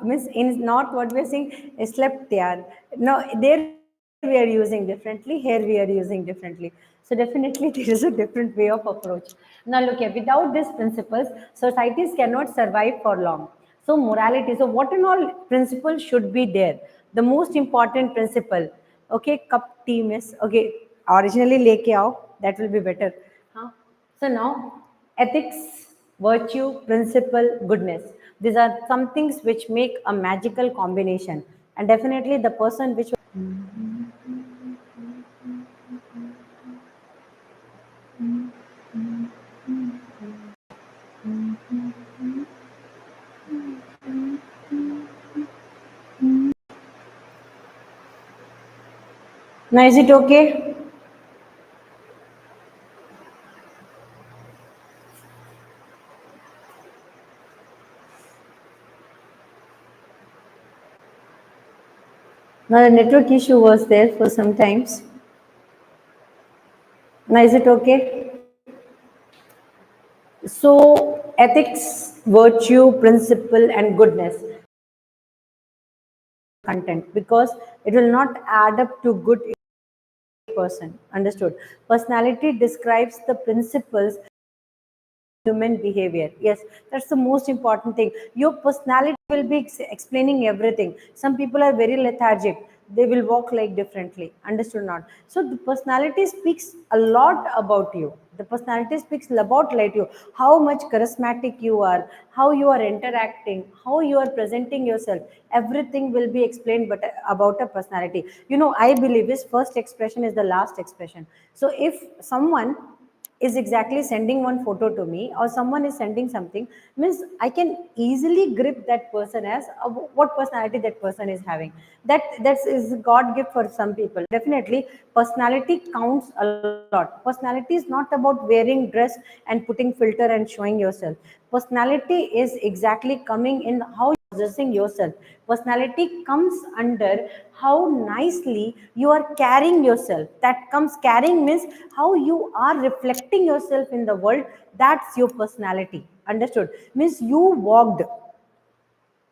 means in North, what we are saying is slept yaar. No, there we are using differently, here we are using differently. So definitely there is a different way of approach. Now look here, without these principles, societies cannot survive for long. So morality, so what and all principles should be there? The most important principle, okay, cup tea miss, okay, originally leke aao, that will be better. Huh? So now, ethics, virtue, principle, goodness. These are some things which make a magical combination. And definitely the person which. Now, is it okay? Now, the network issue was there for some times. Now, is it okay? So, ethics, virtue, principle, and goodness content, because it will not add up to good person. Understood? Personality describes the principles human behavior. Yes, that's the most important thing. Your personality will be explaining everything. Some people are very lethargic, they will walk like differently. Understood? Not so the personality speaks a lot about you. The personality speaks about like you, how much charismatic you are, how you are interacting, how you are presenting yourself. Everything will be explained but about a personality. I believe his first expression is the last expression. So if someone is exactly sending one photo to me, or someone is sending something, means I can easily grip that person as what personality that person is having. That is god gift for some people. Definitely personality counts a lot. Personality is not about wearing dress and putting filter and showing yourself. Personality is exactly coming in how possessing yourself. Personality comes under how nicely you are carrying yourself. That comes, carrying means how you are reflecting yourself in the world. That's your personality. Understood? Means you walked,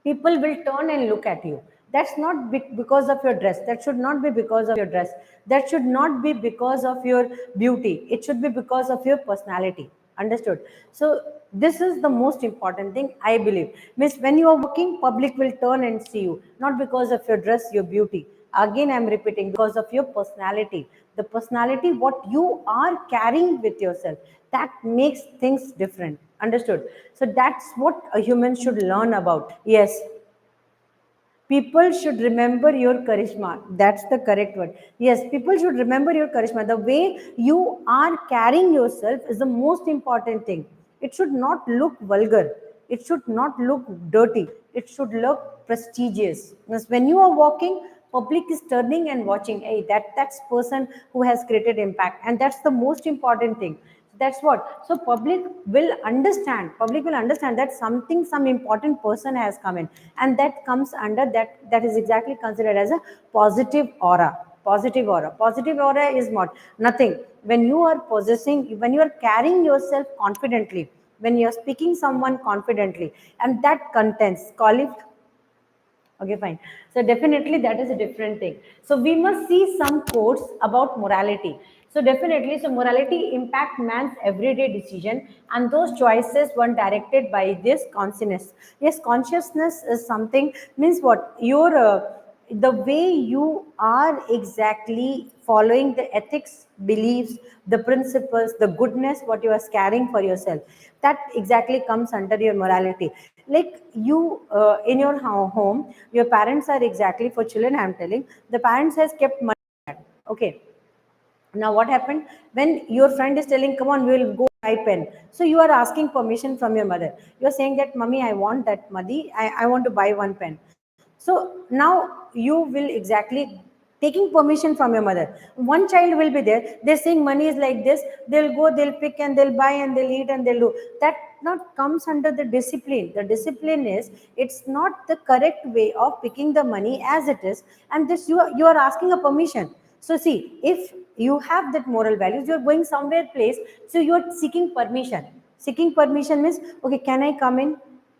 people will turn and look at you. That's not because of your dress. That should not be because of your dress. That should not be because of your beauty. It should be because of your personality. Understood? So this is the most important thing, I believe. Means when you are working, public will turn and see you, not because of your dress, your beauty. Again, I'm repeating, because of your personality. The personality, what you are carrying with yourself, that makes things different. Understood? So that's what a human should learn about. Yes, people should remember your charisma. That's the correct word. Yes, people should remember your charisma. The way you are carrying yourself is the most important thing. It should not look vulgar, it should not look dirty, it should look prestigious. Because when you are walking, public is turning and watching, hey, that's person who has created impact, and that's the most important thing. That's what. So public will understand that something, some important person has come in, and that comes under that. That is exactly considered as a positive aura. Positive aura. Positive aura is what? Nothing. When you are possessing, when you are carrying yourself confidently, when you are speaking someone confidently, and that contains qualif. Okay, fine. So definitely that is a different thing. So we must see some quotes about morality. So definitely, so morality impact man's everyday decision, and those choices one directed by this consciousness. Yes, consciousness is something, means what? Your the way you are exactly following the ethics, beliefs, the principles, the goodness what you are carrying for yourself, that exactly comes under your morality. Like you in your home, your parents are exactly, for children I'm telling, the parents has kept money. Okay, now what happened? When your friend is telling, come on, we will go buy pen, so you are asking permission from your mother. You are saying that, mommy, I want that money, I want to buy one pen. So now you will exactly taking permission from your mother. One child will be there, they're saying money is like this, they'll go, they'll pick and they'll buy and they'll eat and they'll do. That not comes under the discipline. The discipline is, it's not the correct way of picking the money as it is, and this you are asking a permission. So see, if you have that moral values, you're going somewhere place, so you're seeking permission. Seeking permission means, okay, can I come in?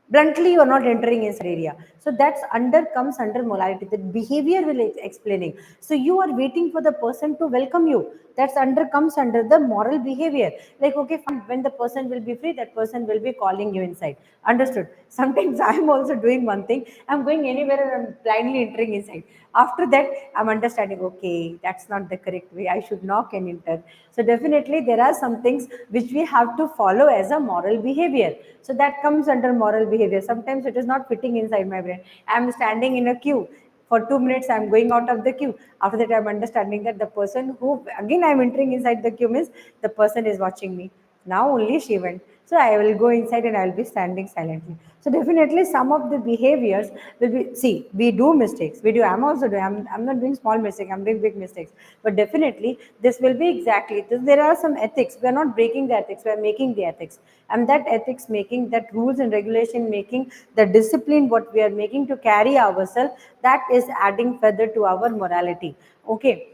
Bluntly, you are not entering inside area. So that's under, comes under morality. The behavior will explaining. So you are waiting for the person to welcome you. That's under, comes under the moral behavior. Like, okay, fine, when the person will be free, that person will be calling you inside. Understood? Sometimes I'm also doing one thing. I'm going anywhere and I'm blindly entering inside. After that, I'm understanding, okay, that's not the correct way. I should knock and enter. So definitely there are some things which we have to follow as a moral behavior. So that comes under moral behavior. Sometimes it is not fitting inside my brain. I'm standing in a queue. For 2 minutes, I'm going out of the queue. After that, I'm understanding that the person who, again, I'm entering inside the queue means the person is watching me. Now only she went. So I will go inside and I will be standing silently. So definitely some of the behaviors will be, see, we do mistakes. We do, I'm also doing, I'm not doing small mistakes, I'm doing big mistakes. But definitely this will be exactly, this, there are some ethics. We are not breaking the ethics, we are making the ethics. And that ethics making, that rules and regulation making, the discipline what we are making to carry ourselves, that is adding further to our morality. Okay.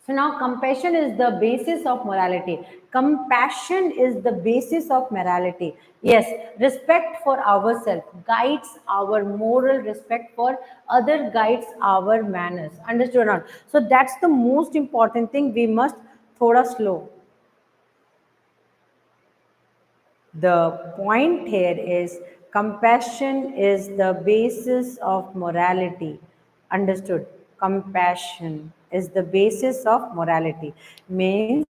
So now compassion is the basis of morality. Compassion is the basis of morality. Yes, respect for ourselves guides our moral, respect for other guides our manners. Understood or not? So that's the most important thing. We must thoda slow. The point here is compassion is the basis of morality. Understood? Compassion is the basis of morality. Means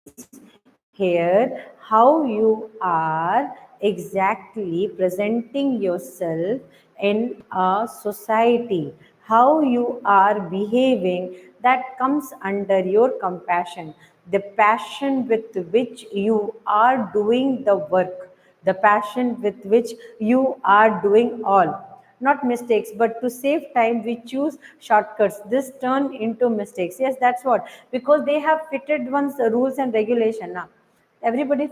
here how you are exactly presenting yourself in a society, how you are behaving, that comes under your compassion. The passion with which you are doing the work, the passion with which you are doing all, not mistakes, but to save time we choose shortcuts, this turn into mistakes. Yes, that's what, because they have fitted one's rules and regulation now. Everybody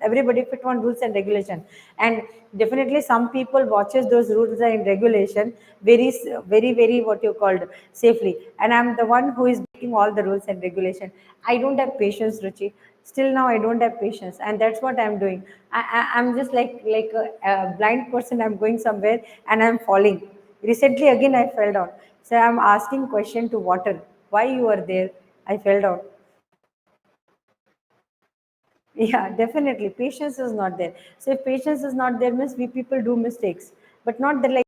everybody fit on rules and regulation, and definitely some people watches those rules and regulation very very what you called safely, and I'm the one who is breaking all the rules and regulation. I don't have patience, Ruchi. Still now I don't have patience, and that's what I'm doing. I'm just like a blind person. I'm going somewhere and I'm falling. Recently again I fell down, so I'm asking question to water, why you are there? I fell down. Yeah, definitely. Patience is not there. So if patience is not there, means we people do mistakes, but not that like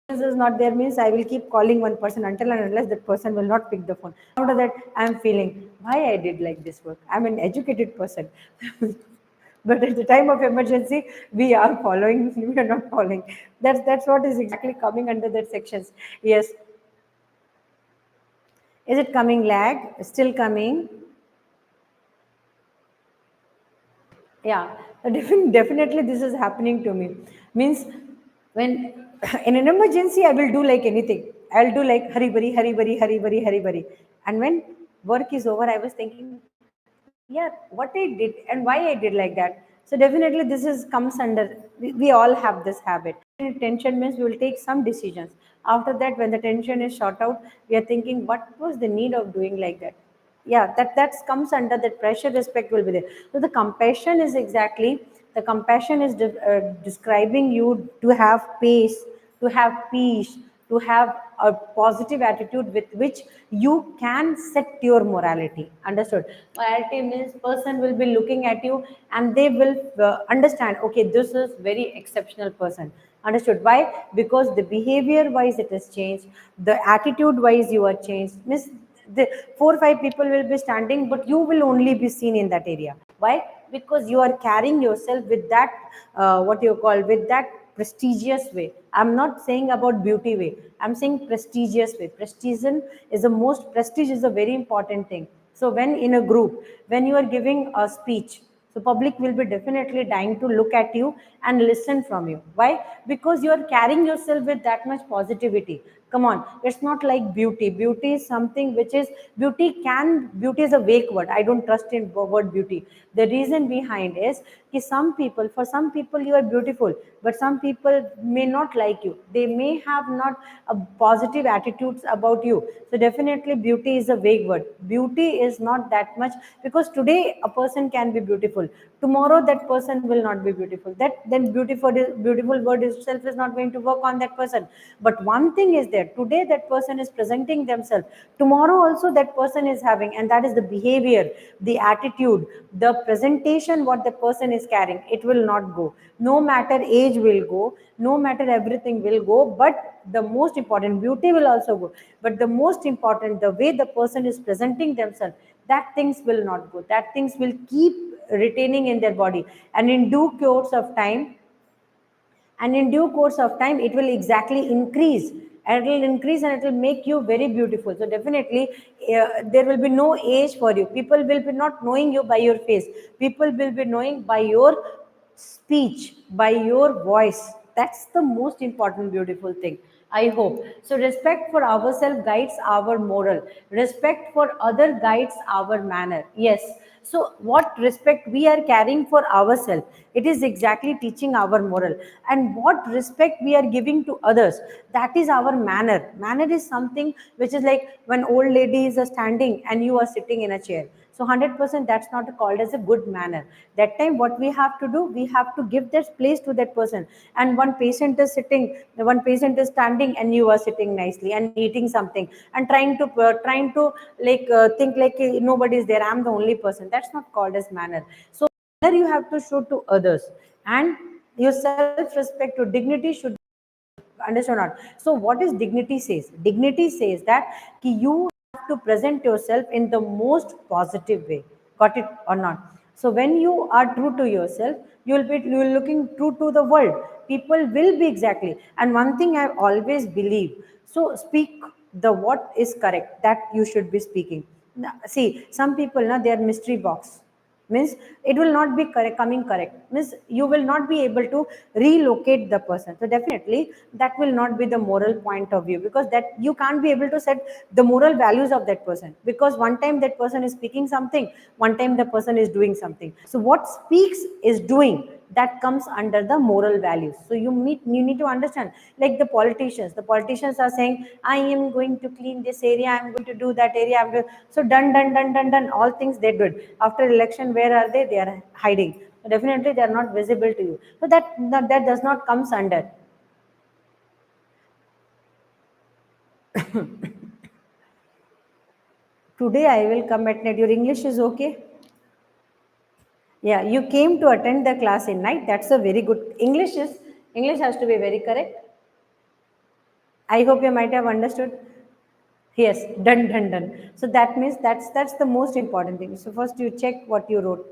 patience is not there means I will keep calling one person until and unless that person will not pick the phone. After that, I'm feeling why I did like this work. I'm an educated person. But at the time of emergency, we are following, we are not following. That's what is exactly coming under that sections. Yes. Is it coming lag? Still coming? Yeah, definitely this is happening to me. Means when in an emergency, I will do like anything. I'll do like hurry, bari, hurry, bari, hurry, bari, hurry, bari. And when work is over, I was thinking, yeah, what I did and why I did like that. So definitely this is comes under. We all have this habit. Tension means we will take some decisions. After that, when the tension is shot out, we are thinking, what was the need of doing like that? Yeah, that comes under that pressure. Respect will be there. So the compassion is exactly, the compassion is describing you to have pace, to have peace, to have a positive attitude with which you can set your morality. Understood? Morality means person will be looking at you and they will understand, okay, this is very exceptional person. Understood? Why? Because the behavior wise it has changed, the attitude wise you are changed. Miss, the 4 or 5 people will be standing but you will only be seen in that area. Why? Because you are carrying yourself with that what you call, with that prestigious way. I'm not saying about beauty way, I'm saying prestigious way. Prestige is the most, prestige is a very important thing. So when in a group, when you are giving a speech, so public will be definitely dying to look at you and listen from you. Why? Because you are carrying yourself with that much positivity. Come on, it's not like beauty. Beauty is something which is, beauty is a vague word. I don't trust in word beauty. The reason behind is कि some people, for some people you are beautiful, but some people may not like you. They may have not a positive attitudes about you. So definitely beauty is a vague word. Beauty is not that much, because today a person can be beautiful, tomorrow that person will not be beautiful. That then beautiful word itself is not going to work on that person. But one thing is there, today that person is presenting themselves, tomorrow also that person is having, and that is the behavior, the attitude, the presentation what the person is carrying. It will not go, no matter age will go, no matter everything will go, but the most important, beauty will also go, but the most important, the way the person is presenting themselves, that things will not go, that things will keep retaining in their body. And in due course of time, it will exactly increase, and it will increase and it will make you very beautiful. So definitely there will be no age for you. People will be not knowing you by your face, people will be knowing by your speech, by your voice. That's the most important beautiful thing. I hope so. Respect for ourselves guides our moral, respect for other guides our manner. Yes. So what respect we are carrying for ourselves, it is exactly teaching our moral. And what respect we are giving to others, that is our manner. Manner is something which is like when old ladies are standing and you are sitting in a chair. So 100% that's not called as a good manner. That time what we have to do, we have to give that place to that person. And one patient is sitting, one patient is standing and you are sitting nicely and eating something and trying to like think like nobody is there, I'm the only person. That's not called as manner. So manner you have to show to others, and your self respect, your dignity should, understand or not. So what is dignity says? Dignity says that you have to present yourself in the most positive way. Got it or not? So when you are true to yourself, you will looking true to the world. People will be exactly. And one thing I always believe, so speak the what is correct, that you should be speaking. Now, see, some people now they are mystery box, means it will not be correct, coming correct, means you will not be able to relocate the person. So definitely that will not be the moral point of view, because that you can't be able to set the moral values of that person, because one time that person is speaking something, one time the person is doing something. So what speaks is doing, that comes under the moral values. So you need to understand, like the politicians are saying, I am going to clean this area, I'm going to do that area, so done, all things they did. After election, where are they? They are hiding. So definitely they are not visible to you. So that does not comes under. Today I will come at night. Your English is okay? Yeah, you came to attend the class in night. That's a very good. English has to be very correct. I hope you might have understood. Yes, done, done, done. So that means that's the most important thing. So first you check what you wrote.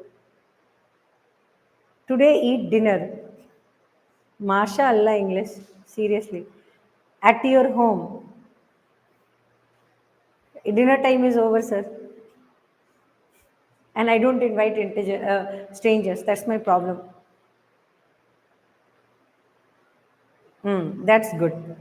Today eat dinner. Masha Allah English. Seriously. At your home. Dinner time is over, sir. And I don't invite strangers. That's my problem. That's good.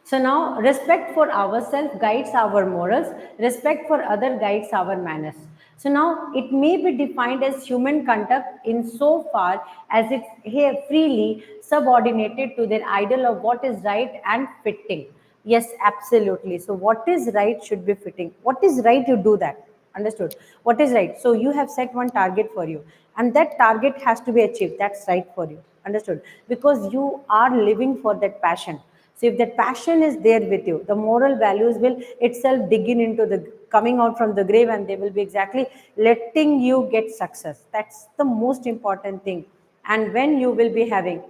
So now, respect for ourselves guides our morals, respect for other guides our manners. So now, it may be defined as human conduct in so far as it's here freely subordinated to their ideal of what is right and fitting. Yes, absolutely. So, what is right should be fitting. What is right, you do that. Understood? What is right? So, you have set one target for you, and that target has to be achieved. That's right for you. Understood? Because you are living for that passion. So if that passion is there with you, the moral values will itself dig in into the coming out from the grave, and they will be exactly letting you get success. That's the most important thing. And when you will be having,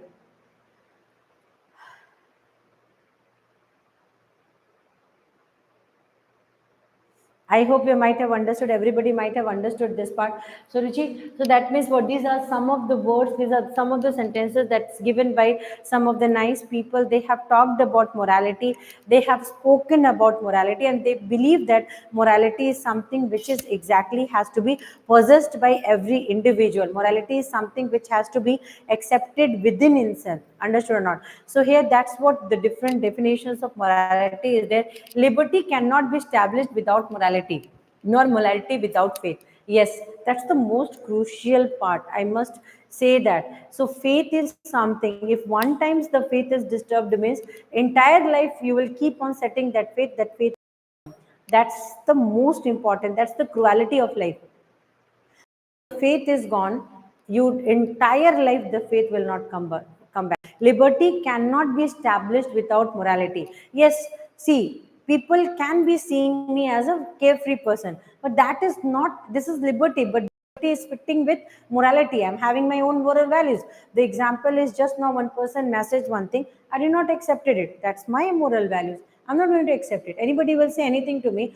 I hope you might have understood, everybody might have understood this part. So, Ruchi, so that means what these are some of the words, these are some of the sentences that's given by some of the nice people. They have talked about morality, they have spoken about morality, and they believe that morality is something which is exactly has to be possessed by every individual. Morality is something which has to be accepted within itself. Understood or not? So, here that's what the different definitions of morality is there. Liberty cannot be established without morality, nor morality without faith. Yes, that's the most crucial part. I must say that. So faith is something. If one times the faith is disturbed, means entire life you will keep on setting that faith. That faith. That's the most important. That's the cruelty of life. Faith is gone, you entire life the faith will not come back. Liberty cannot be established without morality. Yes, see, people can be seeing me as a carefree person, but that is not, this is liberty, but liberty is fitting with morality. I'm having my own moral values. The example is just now one person messaged one thing, I did not accepted it. That's my moral values. I'm not going to accept it. Anybody will say anything to me.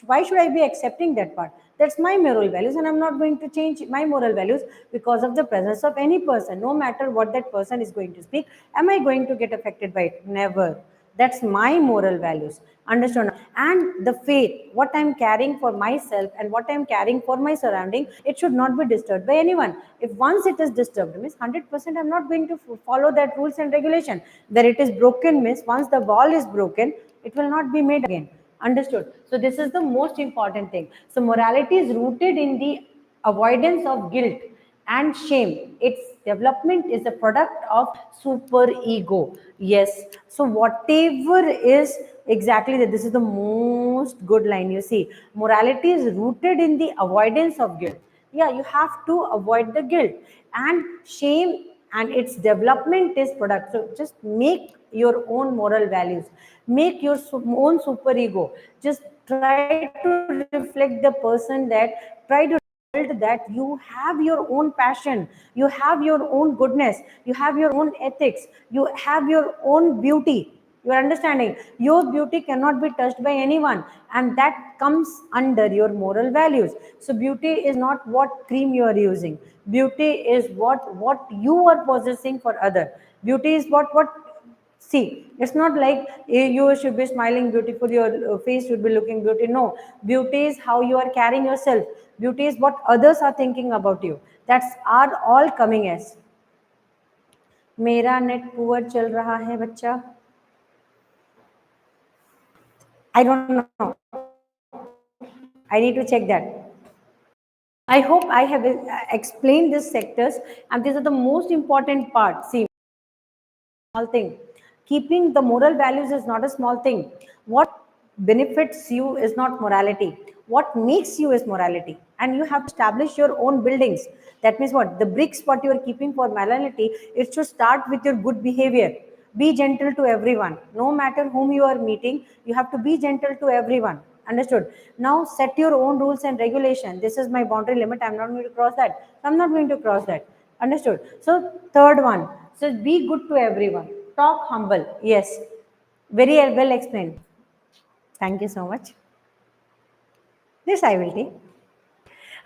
Why should I be accepting that part? That's my moral values, and I'm not going to change my moral values because of the presence of any person. No matter what that person is going to speak, am I going to get affected by it? Never. That's my moral values. Understand? And the faith, what I'm carrying for myself and what I'm carrying for my surrounding, it should not be disturbed by anyone. If once it is disturbed, means 100% I'm not going to follow that rules and regulation. That it is broken means once the wall is broken, it will not be made again. Understood? So this is the most important thing. So morality is rooted in the avoidance of guilt and shame. Its development is a product of super ego. Yes. So whatever is exactly that, this is the most good line. You see, morality is rooted in the avoidance of guilt. Yeah, you have to avoid the guilt and shame, and its development is product. So just make your own moral values, make your own super ego. Just try to reflect the person, that try to that you have your own passion, you have your own goodness, you have your own ethics, you have your own beauty. You are understanding? Your beauty cannot be touched by anyone, and that comes under your moral values. So beauty is not what cream you are using. Beauty is what you are possessing for other. Beauty is what. See, it's not like you should be smiling beautiful, your face should be looking beauty. No, beauty is how you are carrying yourself. Beauty is what others are thinking about you. That's are all coming as. मेरा net poor चल रहा है बच्चा. I don't know. I need to check that. I hope I have explained these sectors, and these are the most important part. See, small thing. Keeping the moral values is not a small thing. What benefits you is not morality. What makes you is morality. And you have to establish your own buildings. That means what? The bricks what you are keeping for morality, it should start with your good behavior. Be gentle to everyone. No matter whom you are meeting, you have to be gentle to everyone. Understood? Now set your own rules and regulation. This is my boundary limit. I'm not going to cross that. I'm not going to cross that. Understood? So third one. So be good to everyone. Talk humble. Yes. Very well explained. Thank you so much. This I will take.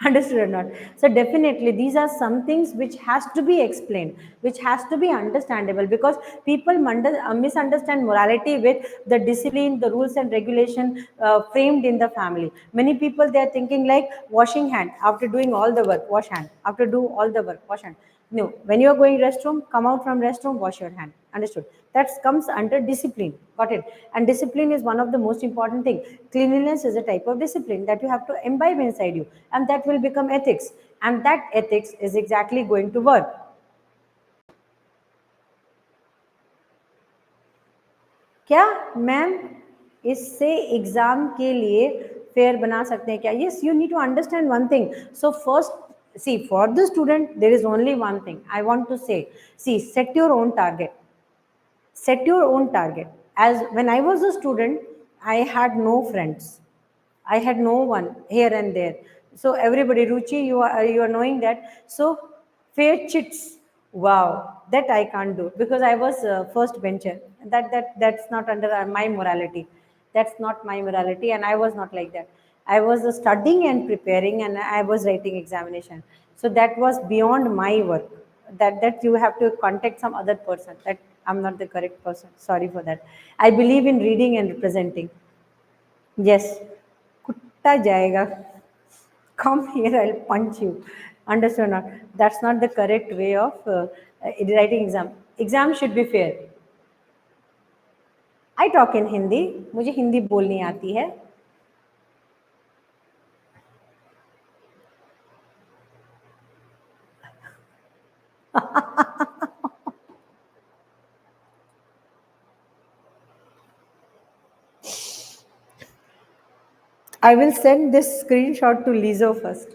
Understood or not? So definitely these are some things which has to be explained, which has to be understandable, because people misunderstand morality with the discipline, the rules and regulation framed in the family. Many people, they are thinking like washing hand after doing all the work, wash hand after do all the work, wash hand. No, when you are going restroom, come out from restroom, wash your hand. Understood? That comes under discipline. Got it? And discipline is one of the most important thing. Cleanliness is a type of discipline that you have to imbibe inside you, and that will become ethics. And that ethics is exactly going to work. क्या ma'am इससे exam के लिए fair बना सकते हैं क्या? Yes, you need to understand one thing. So first, see, for the student there is only one thing I want to say. See, set your own target. Set your own target. As when I was a student, I had no friends. I had no one here and there. So everybody, Ruchi, you are knowing that. So fair chits, wow, that I can't do because I was first bencher. That's not under my morality. That's not my morality, and I was not like that. I was studying and preparing, and I was writing examination. So that was beyond my work. That you have to contact some other person. That I'm not the correct person. Sorry for that. I believe in reading and representing. Yes. Kutta jayega. Come here, I'll punch you. Understand not? That's not the correct way of writing exam. Exam should be fair. I talk in Hindi. मुझे हिंदी बोलनी आती है. I will send this screenshot to Lizzo first.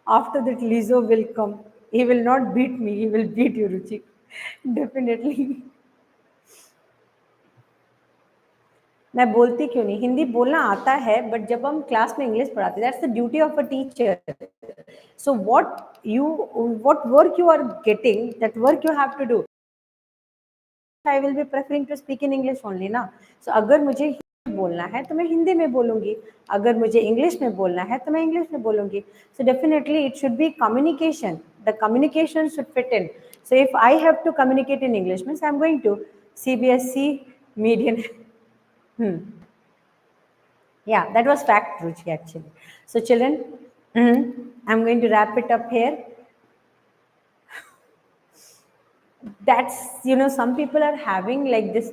After that, Lizzo will come. He will not beat me. He will beat you, Ruchi. Definitely. मैं बोलती क्यों नहीं? हिंदी बोलना आता है, बट जब हम क्लास में इंग्लिश पढ़ाते, that's the duty of a teacher. So what work you are getting, that work you have to do. I will be preferring to speak in English only ना. So अगर मुझे हिंदी बोलना है तो मैं हिंदी में बोलूँगी, अगर मुझे इंग्लिश में बोलना है तो मैं इंग्लिश में बोलूँगी. So definitely it should be communication. The communication should fit in. So if I have to communicate in English, means I'm going to CBSE median. Yeah, that was fact, Ruchi, actually. So children, I'm going to wrap it up here. That's, some people are having like this.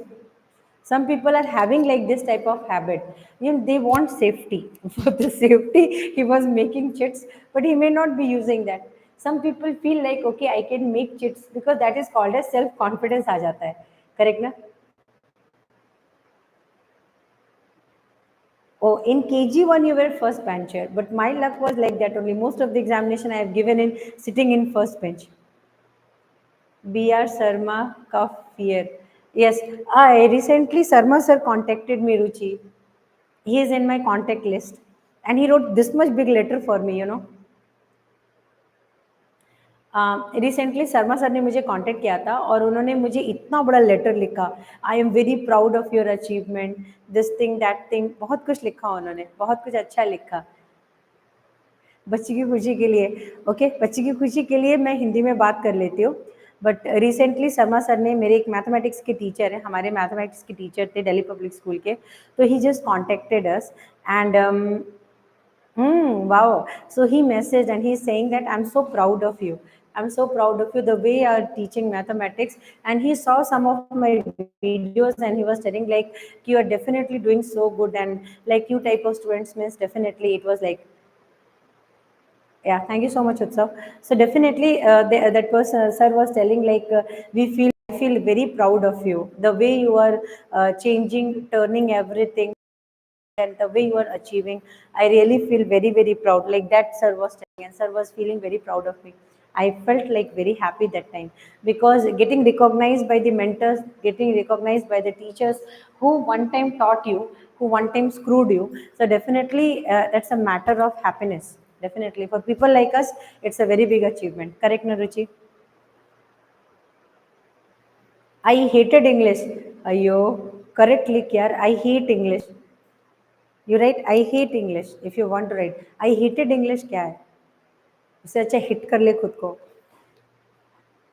Some people are having like this type of habit. They want safety. For the safety, he was making chits, but he may not be using that. Some people feel like, okay, I can make chits because that is called as self-confidence aa jata hai. Correct na? Oh, in KG1 you were first bencher, but my luck was like that only. Most of the examination I have given in sitting in first bench. B.R. Sarma ka fear. Yes, I recently Sarma sir contacted me, Ruchi. He is in my contact list, and he wrote this much big letter for me. Recently Sharma sir ने मुझे contact किया था और उन्होंने मुझे इतना बड़ा letter लिखा. I am very proud of your achievement, this thing that thing, बहुत कुछ लिखा उन्होंने, बहुत कुछ अच्छा लिखा. बच्ची की खुशी के लिए, ओके, बच्ची की खुशी के लिए मैं हिंदी में बात कर लेती हूँ. बट रिसेंटली शर्मा सर ने, मेरे एक मैथमेटिक्स के टीचर हैं, हमारे मैथमेटिक्स के टीचर थे दिल्ली पब्लिक स्कूल के, तो ही just contacted us and wow. So he messaged and he's saying that I'm so proud of you. I'm so proud of you, the way you are teaching mathematics. And he saw some of my videos and he was telling like, you are definitely doing so good, and like you type of students means definitely it was like, yeah, thank you so much, Utsav. So definitely, that person, sir was telling like, I feel very proud of you. The way you are changing, turning everything, and the way you are achieving, I really feel very, very proud. Like that, sir was telling, and sir was feeling very proud of me. I felt like very happy that time, because getting recognized by the mentors, getting recognized by the teachers who one time taught you, who one time screwed you. So definitely that's a matter of happiness. Definitely for people like us, it's a very big achievement. Correct, Naruchi? I hated English. Ayo, correctly, Kyar. I hate English. You write, I hate English. If you want to write, I hated English, क्या है? इससे अच्छा hit कर ले खुद को.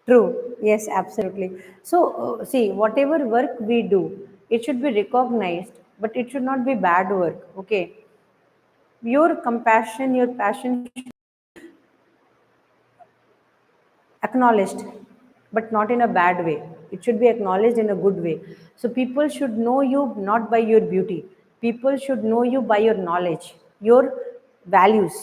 True. Yes, absolutely. So, see, whatever work we do, it should be recognized, but it should not be bad work. Okay. Your compassion, your passion acknowledged, but not in a bad way. It should be acknowledged in a good way. So people should know you not by your beauty. People should know you by your knowledge, your values,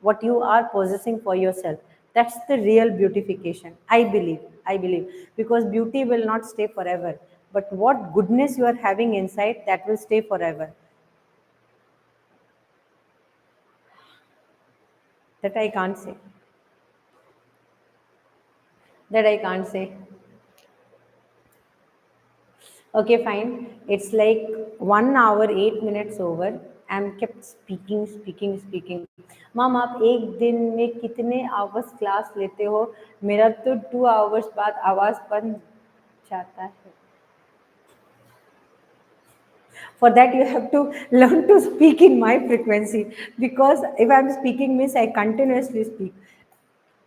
what you are possessing for yourself. That's the real beautification, I believe. I believe, because beauty will not stay forever, but what goodness you are having inside, that will stay forever. That I can't say. That I can't say. Okay, fine. It's like 1 hour, 8 minutes over. I'm kept speaking, speaking, speaking. Mom, आप एक दिन में कितने hours class लेते हो? मेरा तो 2 hours बाद आवाज बन जाता है. For that, you have to learn to speak in my frequency, because if I'm speaking means I continuously speak.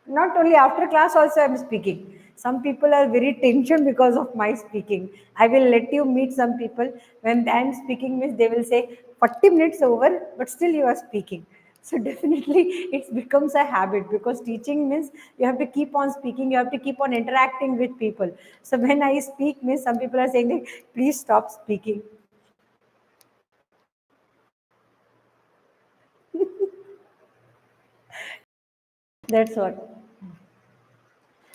Not only after class, also I'm speaking. Some people are very tension because of my speaking. I will let you meet some people. When I'm speaking means they will say 40 minutes over, but still you are speaking. So definitely it becomes a habit, because teaching means you have to keep on speaking, you have to keep on interacting with people. So when I speak means some people are saying that please stop speaking. That's what.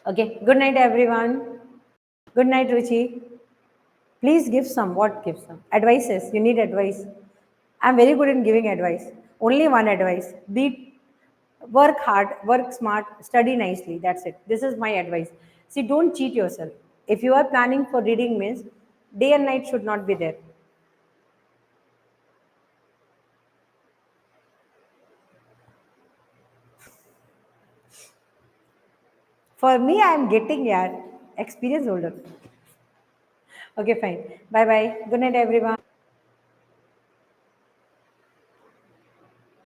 Okay, good night everyone. Good night, Ruchi. Please give some. What give some? Advices. You need advice. I'm very good in giving advice. Only one advice. Be work hard, work smart, study nicely. That's it. This is my advice. See, don't cheat yourself. If you are planning for reading means, day and night should not be there. For me, I'm getting yeah, experience older. Okay, fine. Bye bye. Good night, everyone.